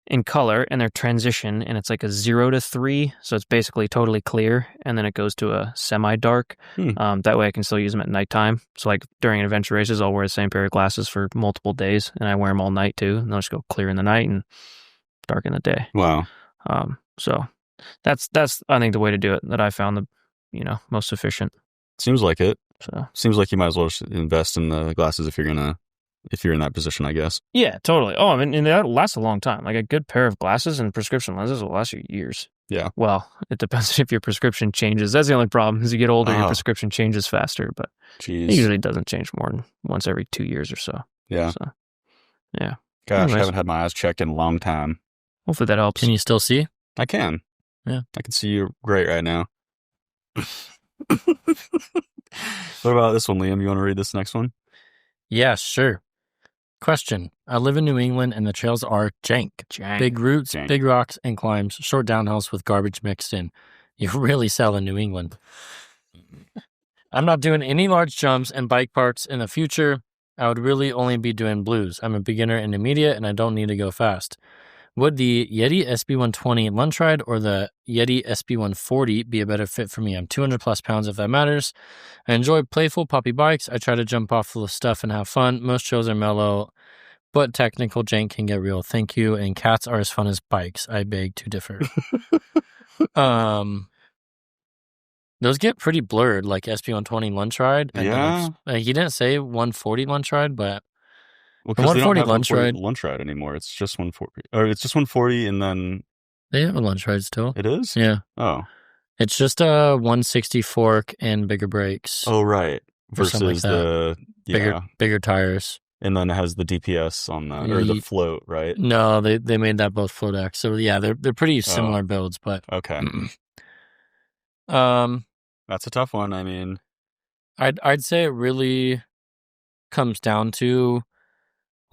in color, and they're transition, and it's like a 0 to 3, so it's basically totally clear, and then it goes to a semi-dark. That way I can still use them at nighttime. So like during adventure races, I'll wear the same pair of glasses for multiple days, and I wear them all night too, and they'll just go clear in the night and dark in the day. Wow. So that's I think the way to do it that I found the most efficient. Seems like it. So seems like you might as well just invest in the glasses if you're in that position, I guess. Yeah, totally. Oh, I mean, and that lasts a long time. Like a good pair of glasses and prescription lenses will last you years. Yeah. Well, it depends if your prescription changes. That's the only problem. As you get older, your prescription changes faster, but it usually doesn't change more than once every 2 years or so. Yeah. So, yeah. Gosh, I haven't had my eyes checked in a long time. Hopefully that helps. Can you still see? I can. Yeah. I can see you great right now. What about this one, Liam? You want to read this next one? Yeah, sure. Question. I live in New England and the trails are jank. Big roots, big rocks, and climbs, short downhills with garbage mixed in. You really sell in New England. I'm not doing any large jumps and bike parts in the future. I would really only be doing blues. I'm a beginner and intermediate and I don't need to go fast. Would the Yeti SB120 lunch ride or the Yeti SB140 be a better fit for me? I'm 200 plus pounds if that matters. I enjoy playful puppy bikes. I try to jump off the stuff and have fun. Most trails are mellow, but technical jank can get real. Thank you. And cats are as fun as bikes. I beg to differ. Those get pretty blurred, like SB120 lunch ride. And he didn't say 140 lunch ride, but well, because they don't have lunch ride anymore. It's just 140. Or it's just 140 and then... They have a lunch ride still. It is? Yeah. Oh. It's just a 160 fork and bigger brakes. Oh, right. Versus bigger tires. And then it has the DPS on that, or the float, right? No, they made that both float X. So yeah, they're pretty similar builds, but okay. That's a tough one. I mean, I'd say it really comes down to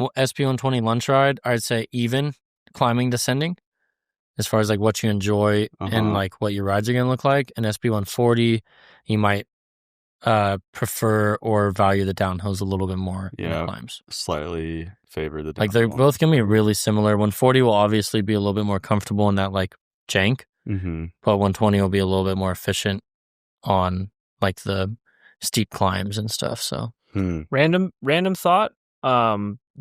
SP120 lunch ride. I'd say even climbing, descending, as far as like what you enjoy and like what your rides are gonna look like. And SP140, you might prefer or value the downhills a little bit more than the climbs. Slightly favor the downhill. Like they're both gonna be really similar. 140 will obviously be a little bit more comfortable in that like jank, but 120 will be a little bit more efficient on like the steep climbs and stuff. So random thought.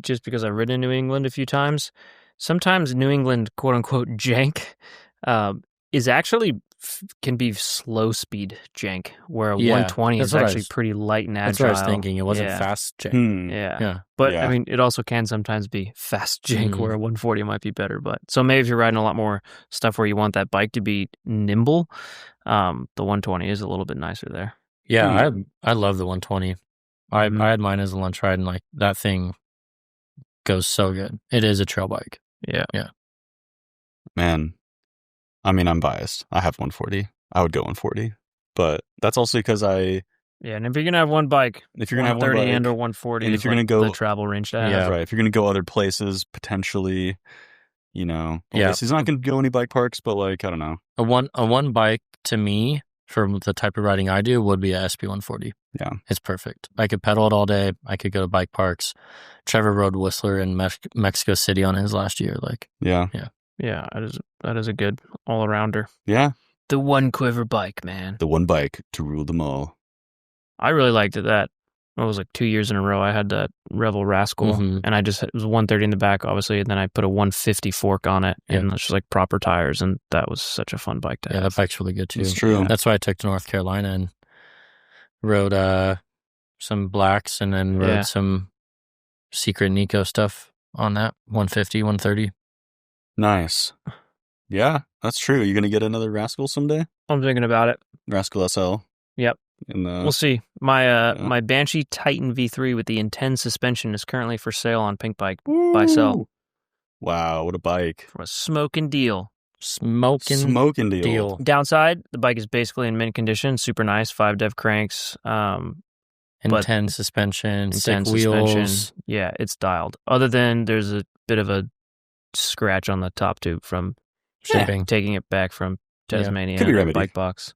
Just because I've ridden in New England a few times, sometimes New England quote unquote jank is actually can be slow speed jank, where 120 is actually pretty light and agile. That's what I was thinking. It wasn't fast jank. Yeah. But I mean, it also can sometimes be fast jank where a 140 might be better. But so maybe if you're riding a lot more stuff where you want that bike to be nimble, the 120 is a little bit nicer there. Yeah, I love the 120. I had mine as a lunch ride, and like that thing goes so good. It is a trail bike. Yeah. Man, I mean, I'm biased. I have 140. I would go 140, but that's also because and if you're gonna have one bike, if you're gonna have 130 and or 140, and if you're gonna go the travel range to have, right. If you're gonna go other places, potentially, he's not gonna go any bike parks, but like I don't know, a one bike to me for the type of riding I do would be a SP140. Yeah, it's perfect. I could pedal it all day. I could go to bike parks. Trevor rode Whistler in Mexico City on his last year. Like, yeah, that is a good all arounder. Yeah, the one quiver bike, man. The one bike to rule them all. I really liked that. It was like 2 years in a row. I had that Revel Rascal, and it was 130 in the back, obviously, and then I put a 150 fork on it, and it's just like proper tires, and that was such a fun bike to have. Yeah, that bike's really good too. It's true. That's why I took to North Carolina and rode some blacks, and then rode some Secret Nico stuff on that 150, 130. Nice. Yeah, that's true. You gonna get another Rascal someday? I'm thinking about it. Rascal SL. Yep. We'll see. My Banshee Titan V3 with the Intend suspension is currently for sale on Pink Bike. Buy sell. Wow, what a bike! For a smoking deal. Smoking deal. Downside: the bike is basically in mint condition. Super nice. 5-dev cranks. Intend suspension. Sick wheels. Yeah, it's dialed. Other than there's a bit of a scratch on the top tube from shipping, taking it back from Tasmania. Could be remedied. Bike box.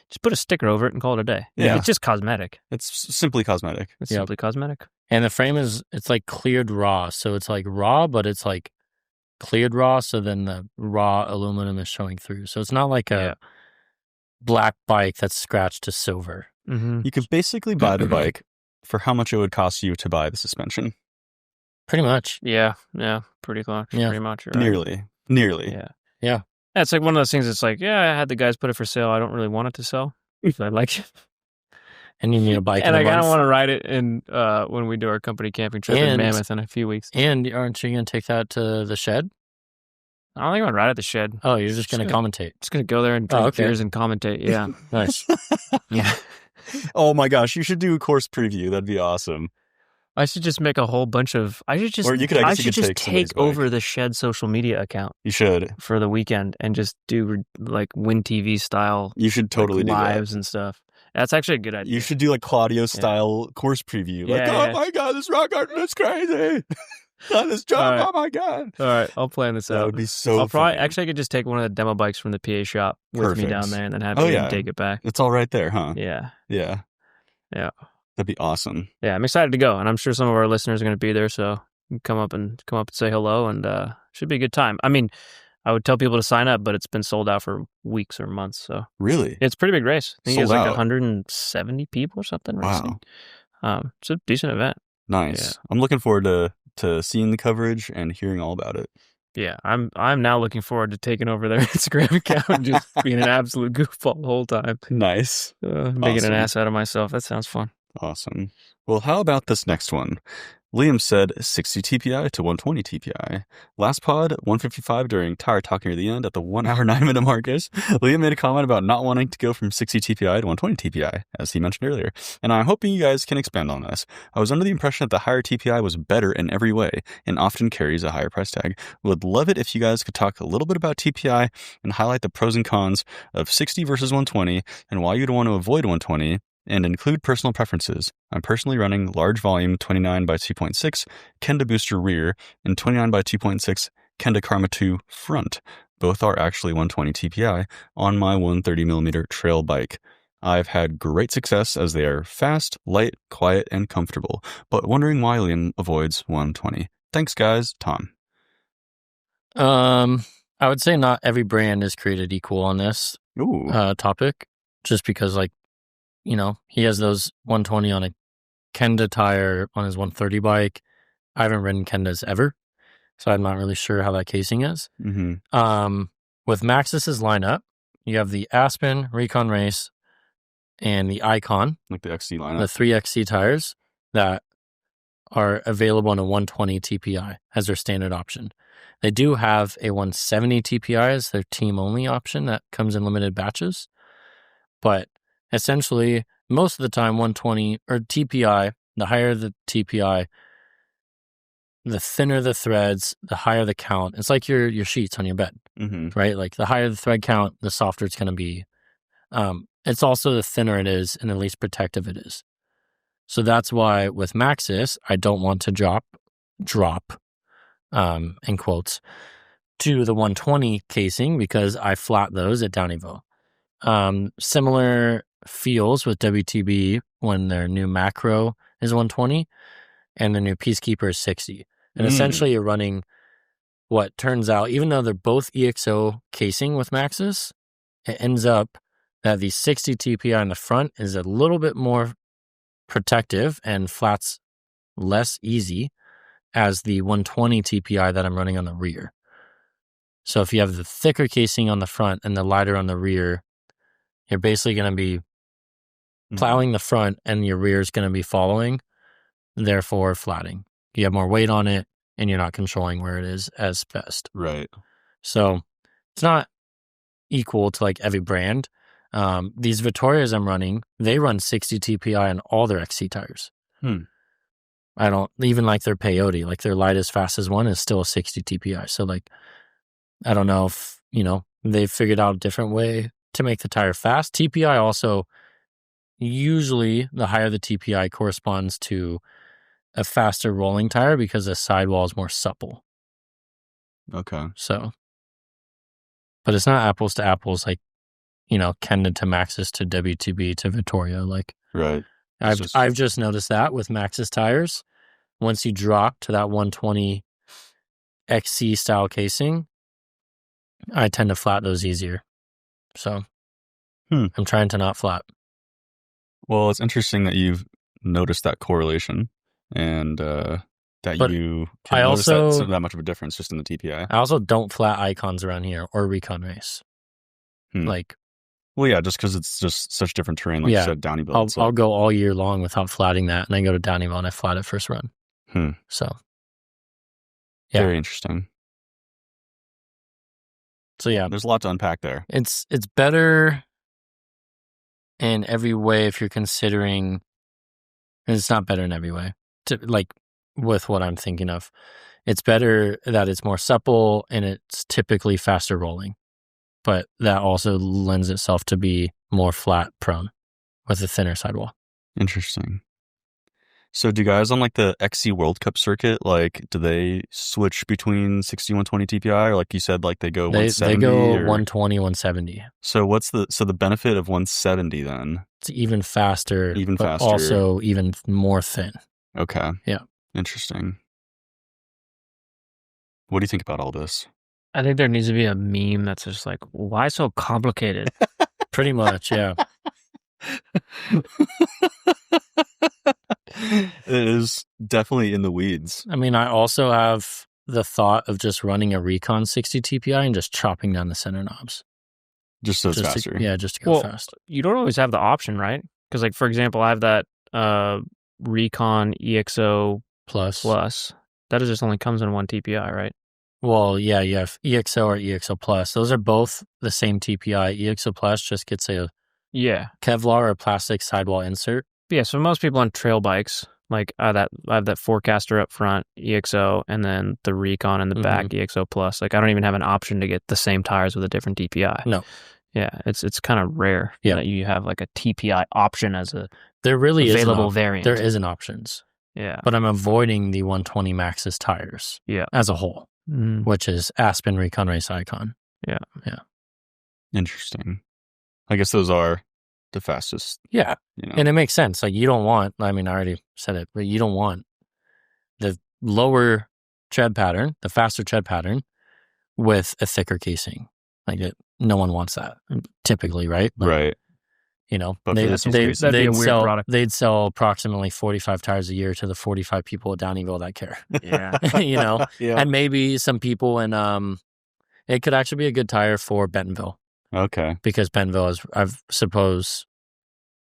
Just put a sticker over it and call it a day. Yeah. It's just cosmetic. It's simply cosmetic. Simply cosmetic. And the frame it's like cleared raw. So it's like raw, but it's like cleared raw. So then the raw aluminum is showing through. So it's not like a black bike that's scratched to silver. Mm-hmm. You could basically buy the bike for how much it would cost you to buy the suspension. Pretty much. Yeah. Pretty close. Yeah. Pretty much. Right. Nearly. Yeah. It's like one of those things. It's like, I had the guys put it for sale. I don't really want it to sell. I like it. And you need a bike. And I kind of want to ride it in when we do our company camping trip in Mammoth in a few weeks. And aren't you going to take that to the shed? I don't think I'm going to ride at the shed. Oh, you're just going to commentate. Just going to go there and drink beers and commentate. Yeah. Nice. Yeah. Oh my gosh, you should do a course preview. That'd be awesome. I should just make a whole bunch of. I should just. Or you could. I should just take over the Shed social media account. You should for the weekend and just do like Win TV style. You should totally do lives and stuff. That's actually a good idea. You should do like Claudio style course preview. Like, oh my god, this rock garden is crazy. On this jump, oh my god. All right, I'll plan this out. That would be so. I'll probably I could just take one of the demo bikes from the PA shop with me down there, and then have you take it back. It's all right there, huh? Yeah. That'd be awesome. Yeah, I'm excited to go, and I'm sure some of our listeners are going to be there, so you can come up and say hello, and should be a good time. I mean, I would tell people to sign up, but it's been sold out for weeks or months. So really, it's a pretty big race. I think it's like 170 people or something. Wow, it's a decent event. Nice. Yeah. I'm looking forward to seeing the coverage and hearing all about it. Yeah, I'm now looking forward to taking over their Instagram account and just being an absolute goofball the whole time. Nice. Making an ass out of myself. That sounds fun. Awesome. Well, how about this next one? Liam said 60 TPI to 120 TPI. Last pod, 155 during tire talk near the end at the 1 hour, 9 minute markers. Liam made a comment about not wanting to go from 60 TPI to 120 TPI, as he mentioned earlier. And I'm hoping you guys can expand on this. I was under the impression that the higher TPI was better in every way and often carries a higher price tag. Would love it if you guys could talk a little bit about TPI and highlight the pros and cons of 60 versus 120 and why you'd want to avoid 120. And include personal preferences. I'm personally running large volume 29 by 2.6 Kenda Booster rear and 29 by 2.6 Kenda Karma 2 front. Both are actually 120 TPI on my 130mm trail bike. I've had great success as they are fast, light, quiet, and comfortable, but wondering why Liam avoids 120. Thanks, guys. Tom. I would say not every brand is created equal on this topic, just because, like, you know, he has those 120 on a Kenda tire on his 130 bike. I haven't ridden Kendas ever, so I'm not really sure how that casing is. Mm-hmm. With Maxxis's lineup, you have the Aspen, Recon Race, and the Icon. Like the XC lineup. The 3 XC tires that are available on a 120 TPI as their standard option. They do have a 170 TPI as their team-only option that comes in limited batches, but essentially, most of the time, 120 or TPI, the higher the TPI, the thinner the threads, the higher the count. It's like your sheets on your bed, right? Like the higher the thread count, the softer it's going to be. It's also the thinner it is and the least protective it is. So that's why with Maxxis, I don't want to drop, in quotes, to the 120 casing because I flat those at Downieville. Similar feels with WTB when their new macro is 120 and the new Peacekeeper is 60. And essentially you're running what turns out, even though they're both EXO casing with Maxxis, it ends up that the 60 TPI in the front is a little bit more protective and flats less easy as the 120 TPI that I'm running on the rear. So if you have the thicker casing on the front and the lighter on the rear, you're basically going to be plowing the front and your rear is going to be following, therefore flatting. You have more weight on it and you're not controlling where it is as best. Right. So it's not equal to like every brand. These Vittorias I'm running, they run 60 TPI on all their XC tires. I don't even like their peyote, like their lightest, fastest one is still a 60 TPI. So like, I don't know if, you know, they've figured out a different way to make the tire fast. TPI also, usually the higher the TPI corresponds to a faster rolling tire because the sidewall is more supple. Okay. So, but it's not apples to apples like, you know, Kenda to Maxxis to WTB to Vittoria. Like, right. I've just noticed that with Maxxis tires, once you drop to that 120 XC style casing, I tend to flat those easier. So I'm trying to not flat. Well, it's interesting that you've noticed that correlation and that you can notice that much of a difference just in the TPI. I also don't flat icons around here or Recon Race. Like, well, yeah, just because it's just such different terrain, like you said, Downieville. I'll go all year long without flatting that, and I go to Downieville and I flat it first run. So, yeah. Very interesting. So yeah, there's a lot to unpack there. It's better in every way if you're considering. It's not better in every way. Like with what I'm thinking of, it's better that it's more supple and it's typically faster rolling, but that also lends itself to be more flat prone with a thinner sidewall. Interesting. So do guys on like the XC World Cup circuit, like do they switch between 60 and 120 TPI, or like you said, like they go 170? They go 120, 170. So what's the benefit of 170 then? It's even faster, but also even more thin. Okay. Yeah. Interesting. What do you think about all this? I think there needs to be a meme that's just like, why so complicated? Pretty much, yeah. It is definitely in the weeds. I mean, I also have the thought of just running a Recon 60 TPI and just chopping down the center knobs. Just so it's faster. Just to go fast. You don't always have the option, right? Because, like, for example, I have that Recon EXO Plus. that just only comes in one TPI, right? Well, yeah, you have EXO or EXO Plus. Those are both the same TPI. EXO Plus just gets a Kevlar or plastic sidewall insert. Yeah, so most people on trail bikes, like I have that Forecaster up front, EXO, and then the Recon in the back, EXO Plus. Like I don't even have an option to get the same tires with a different TPI. No. Yeah, it's kind of rare that you have like a TPI option as a there really available variant. There isn't options. Yeah. But I'm avoiding the 120 Maxxis tires as a whole, which is Aspen, Recon, Race Icon. Yeah. Interesting. I guess those are the fastest. Yeah. You know. And it makes sense. Like you don't want, I mean, I already said it, but you don't want the lower tread pattern, the faster tread pattern with a thicker casing. Like no one wants that typically, right? Like, right. You know, but that'd be a weird product. They'd sell approximately 45 tires a year to the 45 people at Downieville that care. Yeah. You know, and maybe some people in, it could actually be a good tire for Bentonville. Okay. Because Bentonville is,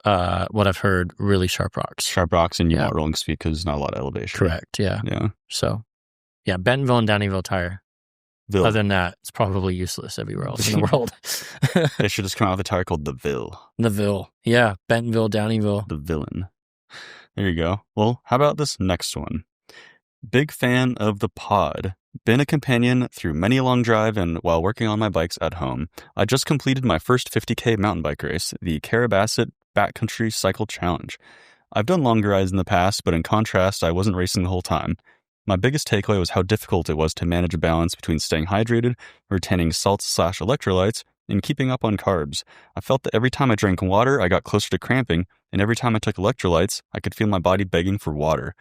what I've heard, really sharp rocks. Sharp rocks and you want rolling speed because not a lot of elevation. Correct. Yeah. Yeah. So, yeah, Bentonville and Downieville tire. Other than that, it's probably useless everywhere else in the world. They should just come out with a tire called the Ville. The Ville. Yeah. Bentonville, Downieville. The villain. There you go. Well, how about this next one? Big fan of the pod. Been a companion through many a long drive and while working on my bikes at home. I just completed my first 50K mountain bike race, the Carabasset Backcountry Cycle Challenge. I've done longer rides in the past, but in contrast, I wasn't racing the whole time. My biggest takeaway was how difficult it was to manage a balance between staying hydrated, retaining salts/electrolytes, and keeping up on carbs. I felt that every time I drank water, I got closer to cramping, and every time I took electrolytes, I could feel my body begging for water.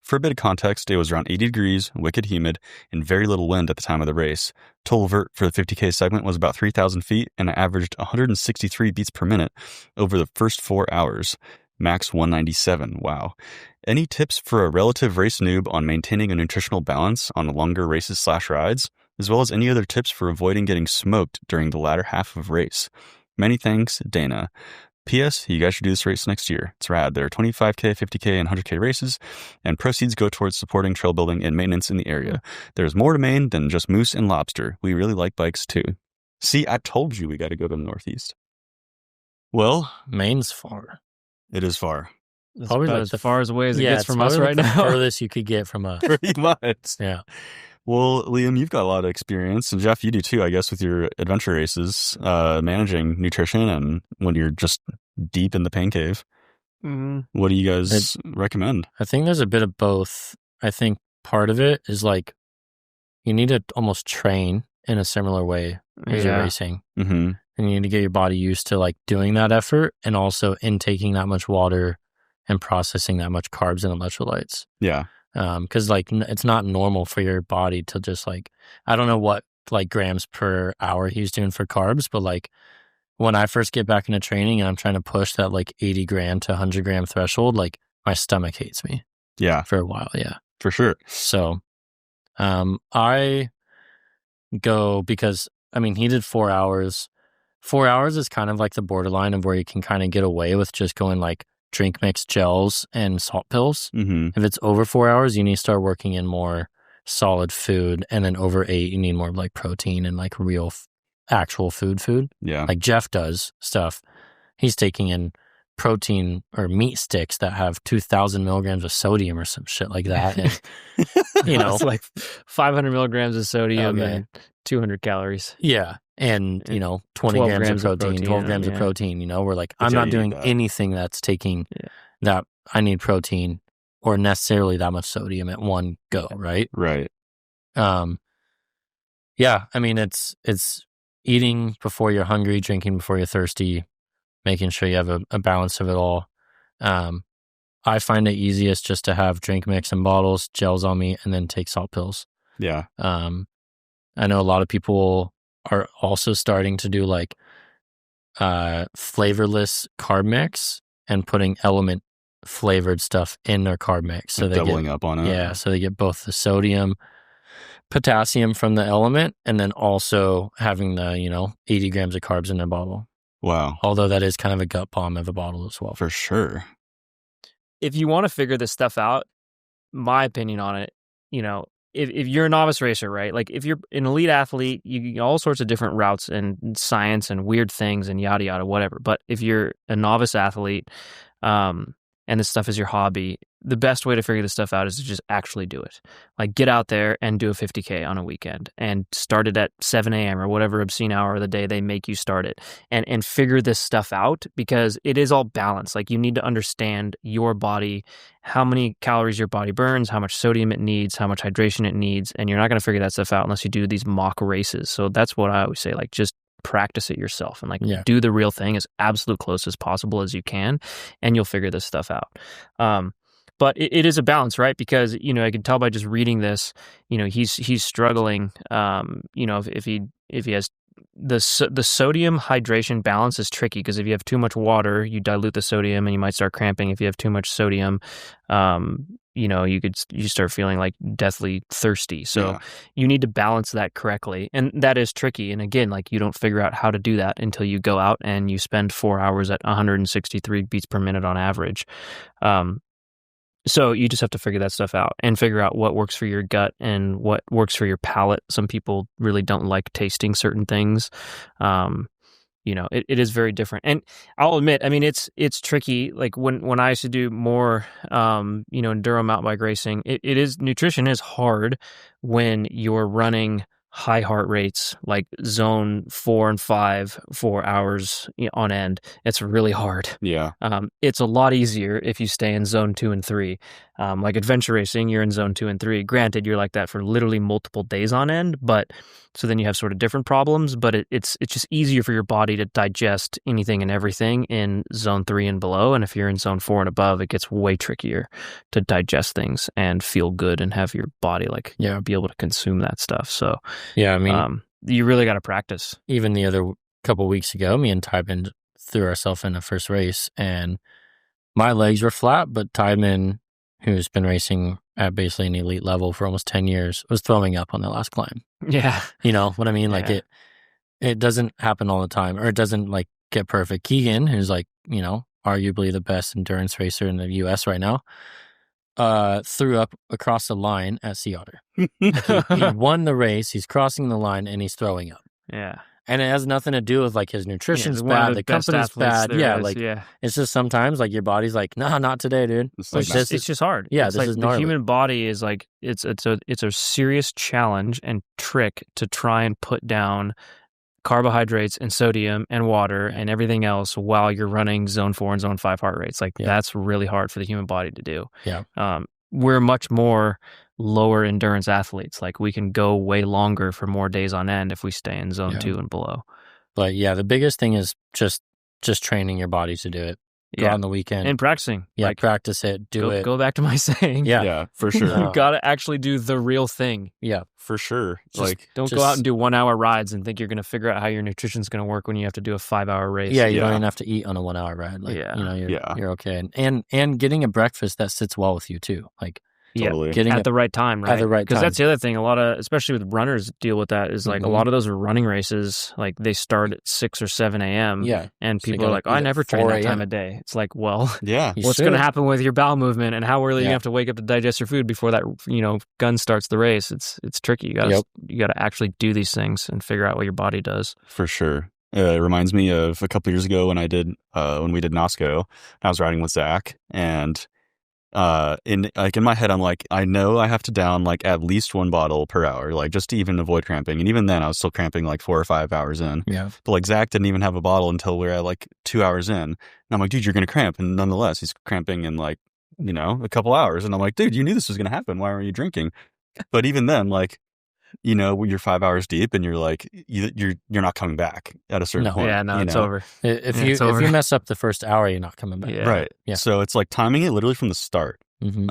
For a bit of context, it was around 80 degrees, wicked humid, and very little wind at the time of the race. Total vert for the 50K segment was about 3,000 feet, and I averaged 163 beats per minute over the first 4 hours. Max 197. Wow. Any tips for a relative race noob on maintaining a nutritional balance on longer races/rides, as well as any other tips for avoiding getting smoked during the latter half of race? Many thanks, Dana. P.S. You guys should do this race next year. It's rad. There are 25K, 50K, and 100K races, and proceeds go towards supporting trail building and maintenance in the area. There's more to Maine than just moose and lobster. We really like bikes too. See, I told you we got to go to the Northeast. Well, Maine's far. It is far. That's probably as far as away as it gets from us right now. Furthest you could get from us. Pretty much. Yeah. Well, Liam, you've got a lot of experience, and Jeff, you do too, I guess, with your adventure races, managing nutrition and when you're just deep in the pain cave. What do you guys recommend? I think there's a bit of both. I think part of it is like you need to almost train in a similar way as you're racing. Mm-hmm. And you need to get your body used to like doing that effort and also intaking that much water and processing that much carbs and electrolytes. Yeah. Because like it's not normal for your body to just like, I don't know what like grams per hour he's doing for carbs, but like when I first get back into training and I'm trying to push that like 80 gram to 100 gram threshold, like my stomach hates me. Yeah. For a while. Yeah. For sure. So I go because, I mean, he did 4 hours. 4 hours is kind of like the borderline of where you can kind of get away with just going like drink mix gels and salt pills. Mm-hmm. If it's over 4 hours, you need to start working in more solid food. And then over 8, you need more like protein and like real actual food. Yeah. Like Jeff does stuff. He's taking in protein or meat sticks that have 2,000 milligrams of sodium or some shit like that. And, you know, it's like 500 milligrams of sodium and 200 calories. Yeah. And, you know, 20 grams of protein, 12 grams of protein, you know, we're like, I'm not doing anything that's taking that I need protein or necessarily that much sodium at one go. Right. Right. Yeah. I mean, it's eating before you're hungry, drinking before you're thirsty, making sure you have a balance of it all. I find it easiest just to have drink mix and bottles, gels on me, and then take salt pills. Yeah. I know a lot of people are also starting to do like flavorless carb mix and putting element flavored stuff in their carb mix. So like they doubling up on it. Yeah. So they get both the sodium, potassium from the element, and then also having the, 80 grams of carbs in their bottle. Wow. Although that is kind of a gut bomb of a bottle as well. For sure. if you want to figure this stuff out, my opinion on it, if you're a novice racer, right? Like if you're an elite athlete, you get all sorts of different routes and science and weird things and yada yada, whatever. But if you're a novice athlete, and this stuff is your hobby, the best way to figure this stuff out is to just actually do it. Like get out there and do a 50K on a weekend and start it at 7 a.m. or whatever obscene hour of the day they make you start it, and figure this stuff out, because it is all balanced. Like you need to understand your body, how many calories your body burns, how much sodium it needs, how much hydration it needs, and you're not going to figure that stuff out unless you do these mock races. So that's what I always say, like just practice it yourself and do the real thing as absolute close as possible as you can, and you'll figure this stuff out. But it is a balance, right? Because I can tell by just reading this, he's struggling. If he has the sodium hydration balance is tricky, because if you have too much water, you dilute the sodium and you might start cramping. If you have too much sodium, you start feeling like deathly thirsty. So you need to balance that correctly, and that is tricky. And again, like you don't figure out how to do that until you go out and you spend 4 hours at 163 beats per minute on average. So you just have to figure that stuff out and figure out what works for your gut and what works for your palate. Some people really don't like tasting certain things. It is very different. And I'll admit, I mean, it's tricky. Like when I used to do more, enduro mountain bike racing, nutrition is hard when you're running high heart rates, like zone 4 and 5, 4 hours on end. It's really hard. Yeah. It's a lot easier if you stay in zone 2 and 3. Like adventure racing, you're in zone 2 and 3. Granted, you're like that for literally multiple days on end, but so then you have sort of different problems, but it's just easier for your body to digest anything and everything in zone 3 and below. And if you're in zone 4 and above, it gets way trickier to digest things and feel good and have your body be able to consume that stuff. So yeah, I mean, you really got to practice. Even the other couple of weeks ago, me and Tybin threw ourselves in the first race, and my legs were flat, but Tybin, who's been racing at basically an elite level for almost 10 years, was throwing up on the last climb. Yeah. You know what I mean? Like it doesn't happen all the time, or it doesn't get perfect. Keegan, who's arguably the best endurance racer in the US right now, threw up across the line at Sea Otter. He won the race, he's crossing the line, and he's throwing up. Yeah. And it has nothing to do with his nutrition's bad, the company's bad. Yeah, it's just sometimes your body's like, nah, not today, dude. It's just hard. Yeah, it's this is the gnarly. human body is it's a serious challenge and trick to try and put down carbohydrates and sodium and water and everything else while you're running zone 4 and zone 5 heart rates. That's really hard for the human body to do. Yeah. We're much more lower endurance athletes. We can go way longer for more days on end if we stay in zone 2 and below. But yeah, the biggest thing is just training your body to do it. Go out on the weekend. And practicing. Yeah, practice it, do it. Go back to my saying. Yeah, for sure. You got to actually do the real thing. Yeah, for sure. Don't go out and do 1 hour rides and think you're going to figure out how your nutrition's going to work when you have to do a 5-hour race. Yeah, you don't even have to eat on a 1 hour ride. You're okay. And getting a breakfast that sits well with you too. Totally. Getting at the right time, right? At the right time. Because that's the other thing. A lot of, especially with runners, deal with that is a lot of those running races, they start at 6 or 7 a.m. Yeah. And people are like, I never train that time of day. It's like, well, yeah, what's going to happen with your bowel movement and how early you have to wake up to digest your food before that, gun starts the race? It's tricky. You got to actually do these things and figure out what your body does. For sure. It reminds me of a couple years ago when we did NOSCO. I was riding with Zach, and in my head, I'm like, I know I have to down at least 1 bottle per hour, just to even avoid cramping. And even then I was still cramping 4 or 5 hours in. Yeah. But Zach didn't even have a bottle until we were at 2 hours in. And I'm like, dude, you're going to cramp. And nonetheless, he's cramping in a couple hours. And I'm like, dude, you knew this was going to happen. Why weren't you drinking? But even then, you're 5 hours deep and you're you're not coming back at a certain point. Yeah, no, it's over. If you mess up the first hour, you're not coming back. Yeah. Right. Yeah. So it's timing it literally from the start. Mm-hmm.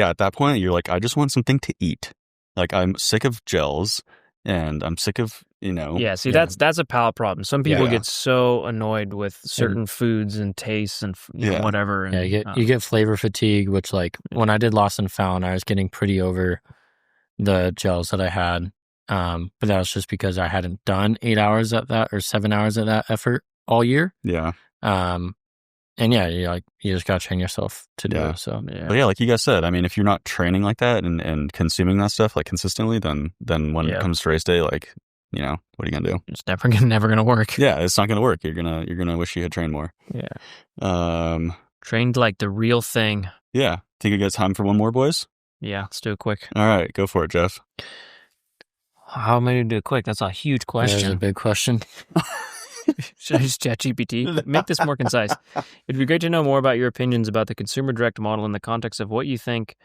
At that point you're I just want something to eat. I'm sick of gels and I'm sick of, Yeah, see, that's a palate problem. Some people get so annoyed with certain foods and tastes and whatever. And, you get flavor fatigue, which when I did Lost and Found, I was getting pretty over the gels that I had. But that was just because I hadn't done 8 hours at that or 7 hours at that effort all year. Yeah. And yeah, you just got to train yourself to do it. So But yeah, like you guys said, I mean, if you're not training like that and consuming that stuff like consistently, then when it comes to race day, like, you know, what are you gonna do? It's never gonna work. Yeah, it's not gonna work. You're gonna wish you had trained more. Yeah. Trained like the real thing. Yeah. Think you got time for one more, boys? Yeah, let's do it quick. All right, go for it, Jeff. How am I going to do it quick? That's a huge question. There's a big question. Should I just ChatGPT? Make this more concise. It'd be great to know more about your opinions about the consumer direct model in the context of what you think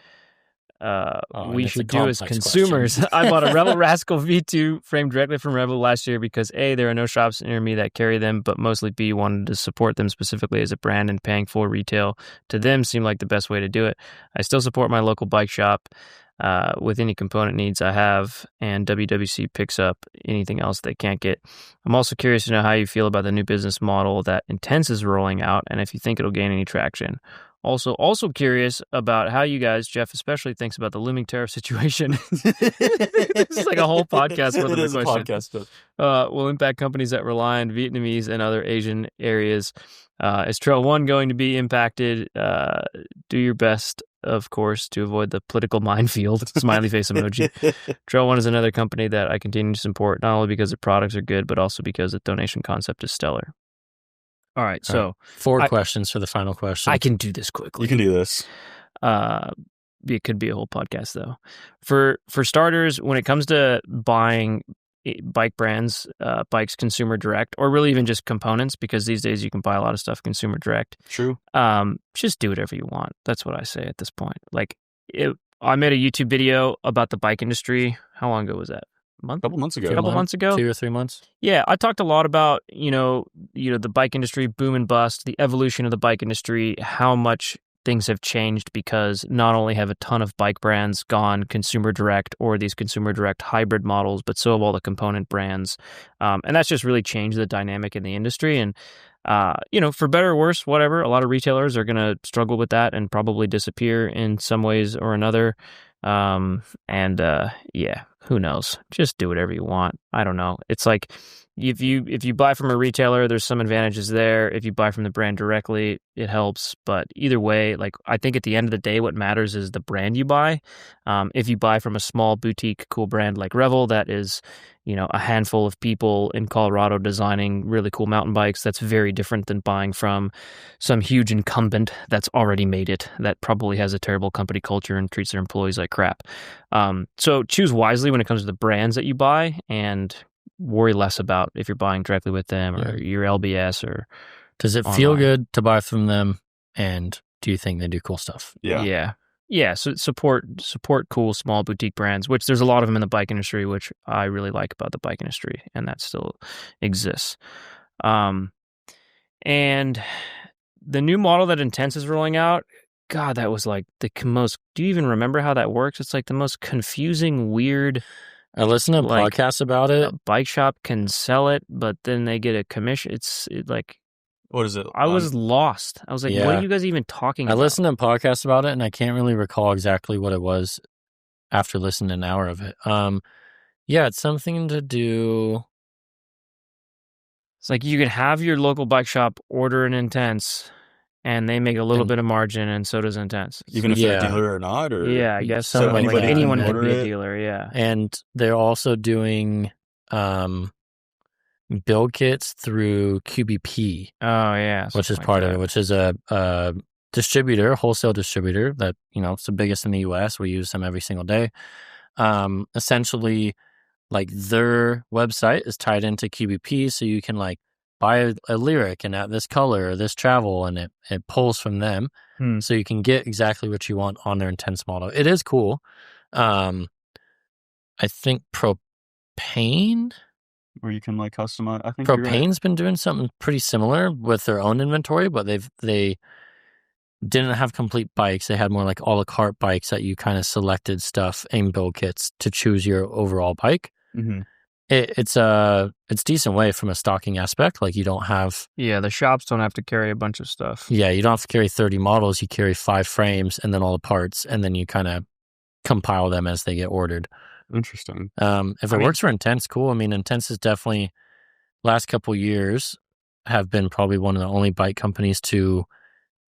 we should do as consumers. I bought a Rebel Rascal V2 framed directly from Rebel last year because A, there are no shops near me that carry them, but mostly B, wanted to support them specifically as a brand, and paying full retail to them seemed like the best way to do it. I still support my local bike shop with any component needs I have, and WWC picks up anything else they can't get. I'm also curious to know how you feel about the new business model that Intense is rolling out, and if you think it'll gain any traction. Also curious about how you guys, Jeff especially, thinks about the looming tariff situation. This is like a whole podcast worth of the question. Will impact companies that rely on Vietnamese and other Asian areas. Is Trail 1 going to be impacted? Do your best, of course, to avoid the political minefield. Smiley face emoji. Trail 1 is another company that I continue to support, not only because the products are good, but also because the donation concept is stellar. All right, so 4 questions for the final question. I can do this quickly. You can do this. It could be a whole podcast, though. For starters, when it comes to buying bike brands, bikes consumer direct, or really even just components, because these days you can buy a lot of stuff consumer direct. True. Just do whatever you want. That's what I say at this point. Like, I made a YouTube video about the bike industry. How long ago was that? A couple months ago. 2 or 3 months. Yeah, I talked a lot about the bike industry boom and bust, the evolution of the bike industry, how much things have changed because not only have a ton of bike brands gone consumer direct or these consumer direct hybrid models, but so have all the component brands, and that's just really changed the dynamic in the industry. And for better or worse, whatever, a lot of retailers are going to struggle with that and probably disappear in some ways or another. Who knows? Just do whatever you want. I don't know. It's like if you buy from a retailer, there's some advantages there. If you buy from the brand directly, it helps. But either way, like, I think at the end of the day, what matters is the brand you buy. If you buy from a small boutique cool brand like Revel, that is, a handful of people in Colorado designing really cool mountain bikes, that's very different than buying from some huge incumbent that's already made it, that probably has a terrible company culture and treats their employees like crap. So choose wisely when it comes to the brands that you buy, and worry less about if you're buying directly with them or your LBS or does it feel good to buy from them, and do you think they do cool stuff? Yeah, so support cool small boutique brands, which there's a lot of them in the bike industry, which I really like about the bike industry, and that still exists. And the new model that Intense is rolling out, God, that was like the most. Do you even remember how that works? It's like the most confusing, weird. I listen to podcasts about it. A bike shop can sell it, but then they get a commission. It's like. What is it? I was lost. I was like, what are you guys even talking about? I listened to podcasts about it, and I can't really recall exactly what it was after listening to an hour of it. It's something to do. It's like you can have your local bike shop order an Intense, and they make a little bit of margin, and so does Intense. Even if they're a dealer or not? Or I guess so. Like anyone can be a dealer, yeah. And they're also doing build kits through QBP. Oh, yeah. Which is part of it, which is a distributor, wholesale distributor that, it's the biggest in the U.S. We use them every single day. Essentially, like, their website is tied into QBP, so you can, like, buy a lyric and at this color or this travel, and it pulls from them. So you can get exactly what you want on their Intense model. It is cool. I think Propane, where you can like customize. I think Propane's been doing something pretty similar with their own inventory, but they didn't have complete bikes. They had more like a la carte bikes that you kind of selected stuff in build kits to choose your overall bike. Mm-hmm. It's a decent way from a stocking aspect. Like, you don't have the shops don't have to carry a bunch of stuff. Yeah, you don't have to carry 30 models. You carry 5 frames and then all the parts, and then you kind of compile them as they get ordered. Interesting. If it works for Intense, cool. I mean, Intense is definitely, last couple years, have been probably one of the only bike companies to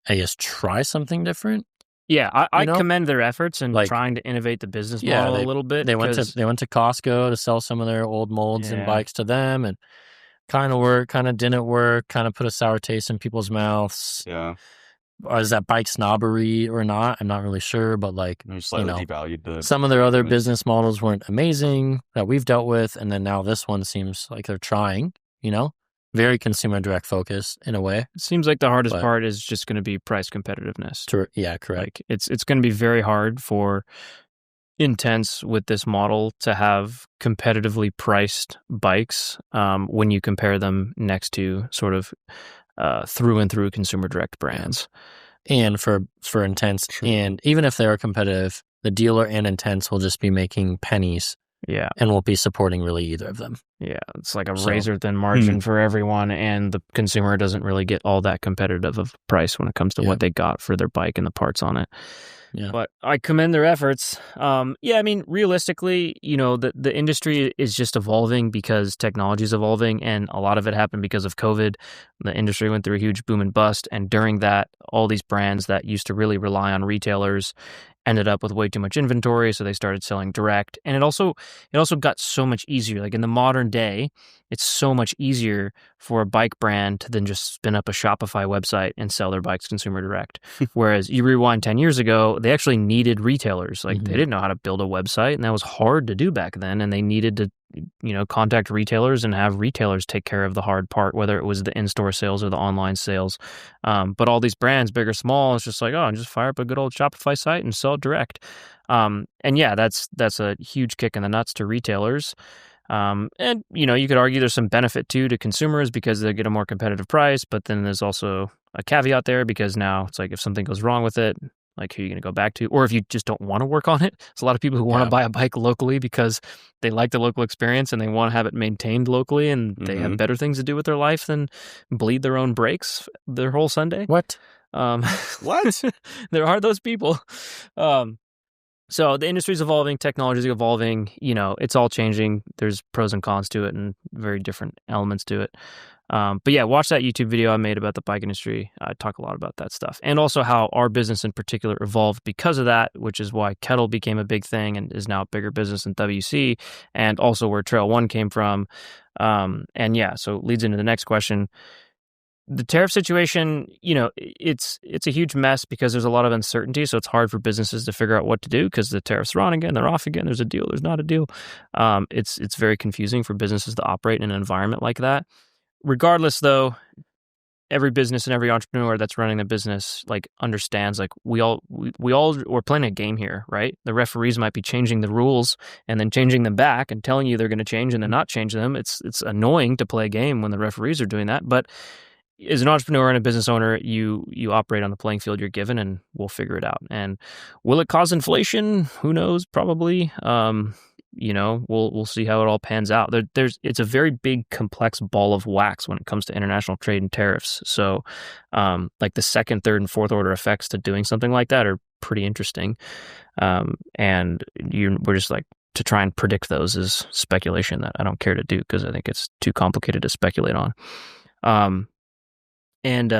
I guess, try something different. Yeah, I commend their efforts in Like, trying to innovate the business model a little bit. They went to Costco to sell some of their old molds and bikes to them, and kind of worked, kind of didn't work, kind of put a sour taste in people's mouths. Yeah. Or is that bike snobbery or not? I'm not really sure, but like, slightly devalued some of their other business models weren't amazing that we've dealt with, and then now this one seems like they're trying, very consumer direct focused in a way. It seems like the hardest part is just going to be price competitiveness. Yeah, correct. Like it's going to be very hard for Intense with this model to have competitively priced bikes when you compare them next to sort of through and through consumer direct brands. And for Intense, and even if they are competitive, the dealer and Intense will just be making pennies. Yeah. And won't be supporting really either of them. Yeah. It's like a razor thin margin for everyone, and the consumer doesn't really get all that competitive of price when it comes to what they got for their bike and the parts on it. Yeah. But I commend their efforts. I mean, realistically, the industry is just evolving because technology is evolving, and a lot of it happened because of COVID. The industry went through a huge boom and bust, and during that, all these brands that used to really rely on retailers ended up with way too much inventory, so they started selling direct. And it also got so much easier. Like in the modern day, it's so much easier for a bike brand to then just spin up a Shopify website and sell their bikes consumer direct. Whereas you rewind 10 years ago, they actually needed retailers. Like they didn't know how to build a website, and that was hard to do back then. And they needed to contact retailers and have retailers take care of the hard part, whether it was the in-store sales or the online sales. But all these brands, big or small, it's just like, just fire up a good old Shopify site and sell it direct. And yeah, that's a huge kick in the nuts to retailers. And you could argue there's some benefit too to consumers because they get a more competitive price, but then there's also a caveat there because now it's like if something goes wrong with it, like who are you going to go back to? Or if you just don't want to work on it. There's a lot of people who want to buy a bike locally because they like the local experience and they want to have it maintained locally, and they have better things to do with their life than bleed their own brakes their whole Sunday. What? What? There are those people. So the industry's evolving, technology's evolving, it's all changing. There's pros and cons to it and very different elements to it. But yeah, watch that YouTube video I made about the bike industry. I talk a lot about that stuff. And also how our business in particular evolved because of that, which is why Kettle became a big thing and is now a bigger business than WC, and also where Trail One came from. And yeah, so it leads into the next question. The tariff situation, it's a huge mess because there's a lot of uncertainty. So it's hard for businesses to figure out what to do because the tariffs are on again, they're off again. There's a deal, there's not a deal. It's very confusing for businesses to operate in an environment like that. Regardless, though, every business and every entrepreneur that's running the business understands we all we're playing a game here, right? The referees might be changing the rules and then changing them back and telling you they're going to change and then not change them. It's annoying to play a game when the referees are doing that, but as an entrepreneur and a business owner, you operate on the playing field you're given, and we'll figure it out. And will it cause inflation? Who knows? Probably. We'll see how it all pans out. It's a very big, complex ball of wax when it comes to international trade and tariffs. So, the second, third, and fourth order effects to doing something like that are pretty interesting. And we're just to try and predict those is speculation that I don't care to do because I think it's too complicated to speculate on. Some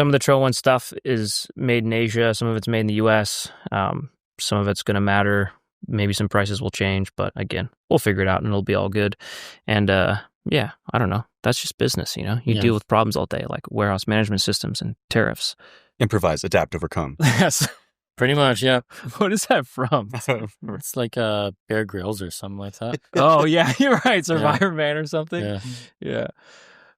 of the Trail One stuff is made in Asia. Some of it's made in the U.S. Some of it's going to matter. Maybe some prices will change, but again, we'll figure it out and it'll be all good. And I don't know. That's just business, You deal with problems all day, like warehouse management systems and tariffs. Improvise, adapt, overcome. Yes. Pretty much, yeah. What is that from? It's like Bear Grylls or something like that. Oh, yeah, you're right. Survivor Man or something. Yeah.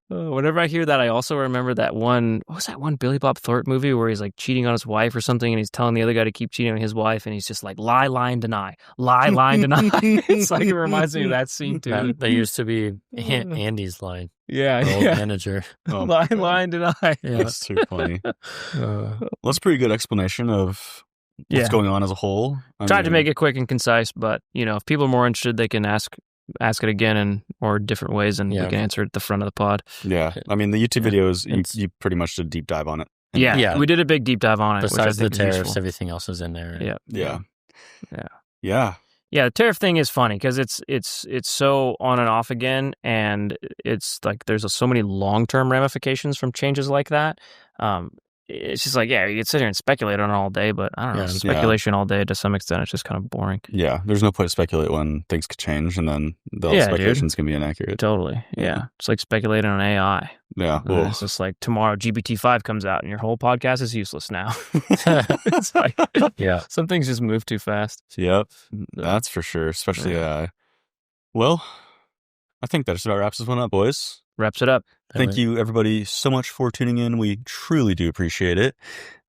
Whenever I hear that, I also remember that one. What was that one Billy Bob Thornton movie where he's cheating on his wife or something, and he's telling the other guy to keep cheating on his wife, and he's just lie, lie, and deny, lie, lie, and deny. It's it reminds me of that scene too. That used to be Andy's line. Yeah, the old manager. Lie, lie, and deny. Yeah, that's too funny. That's a pretty good explanation of what's going on as a whole. Tried to make it quick and concise, but if people are more interested, they can ask it again or different ways, and we can answer it at the front of the pod. Yeah. I mean, the YouTube videos, you pretty much did a deep dive on it. Yeah. We did a big deep dive on it. Besides the tariffs, everything else is in there. Yeah. Yeah. Yeah, the tariff thing is funny because it's so on and off again, and it's like there's so many long-term ramifications from changes like that. It's just like, yeah, you could sit here and speculate on it all day, but I don't know, speculation all day to some extent, it's just kind of boring. Yeah, there's no point to speculate when things could change, and then the speculations can be inaccurate. Totally, yeah. It's like speculating on AI. Yeah, it's just like tomorrow GPT-5 comes out, and your whole podcast is useless now. It's like, some things just move too fast. Yep, that's for sure, especially AI. Well, I think that just about wraps this one up, boys. Wraps it up. Thank you, everybody, so much for tuning in. We truly do appreciate it.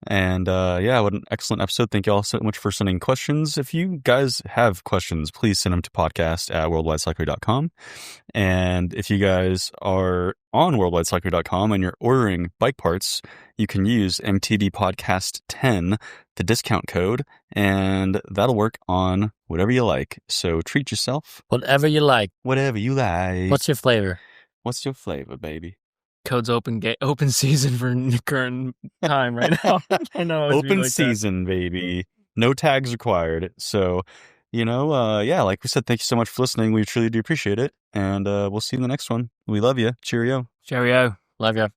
And what an excellent episode. Thank you all so much for sending questions. If you guys have questions, please send them to podcast@worldwidecyclery.com. And if you guys are on worldwidecyclery.com and you're ordering bike parts, you can use MTB Podcast 10, the discount code, and that'll work on whatever you like. So treat yourself. Whatever you like. Whatever you like. What's your flavor? What's your flavor, baby? Code's open season for current time right now. I know. Open season, baby. No tags required. So, like we said, thank you so much for listening. We truly do appreciate it. And we'll see you in the next one. We love you. Cheerio. Cheerio. Love you.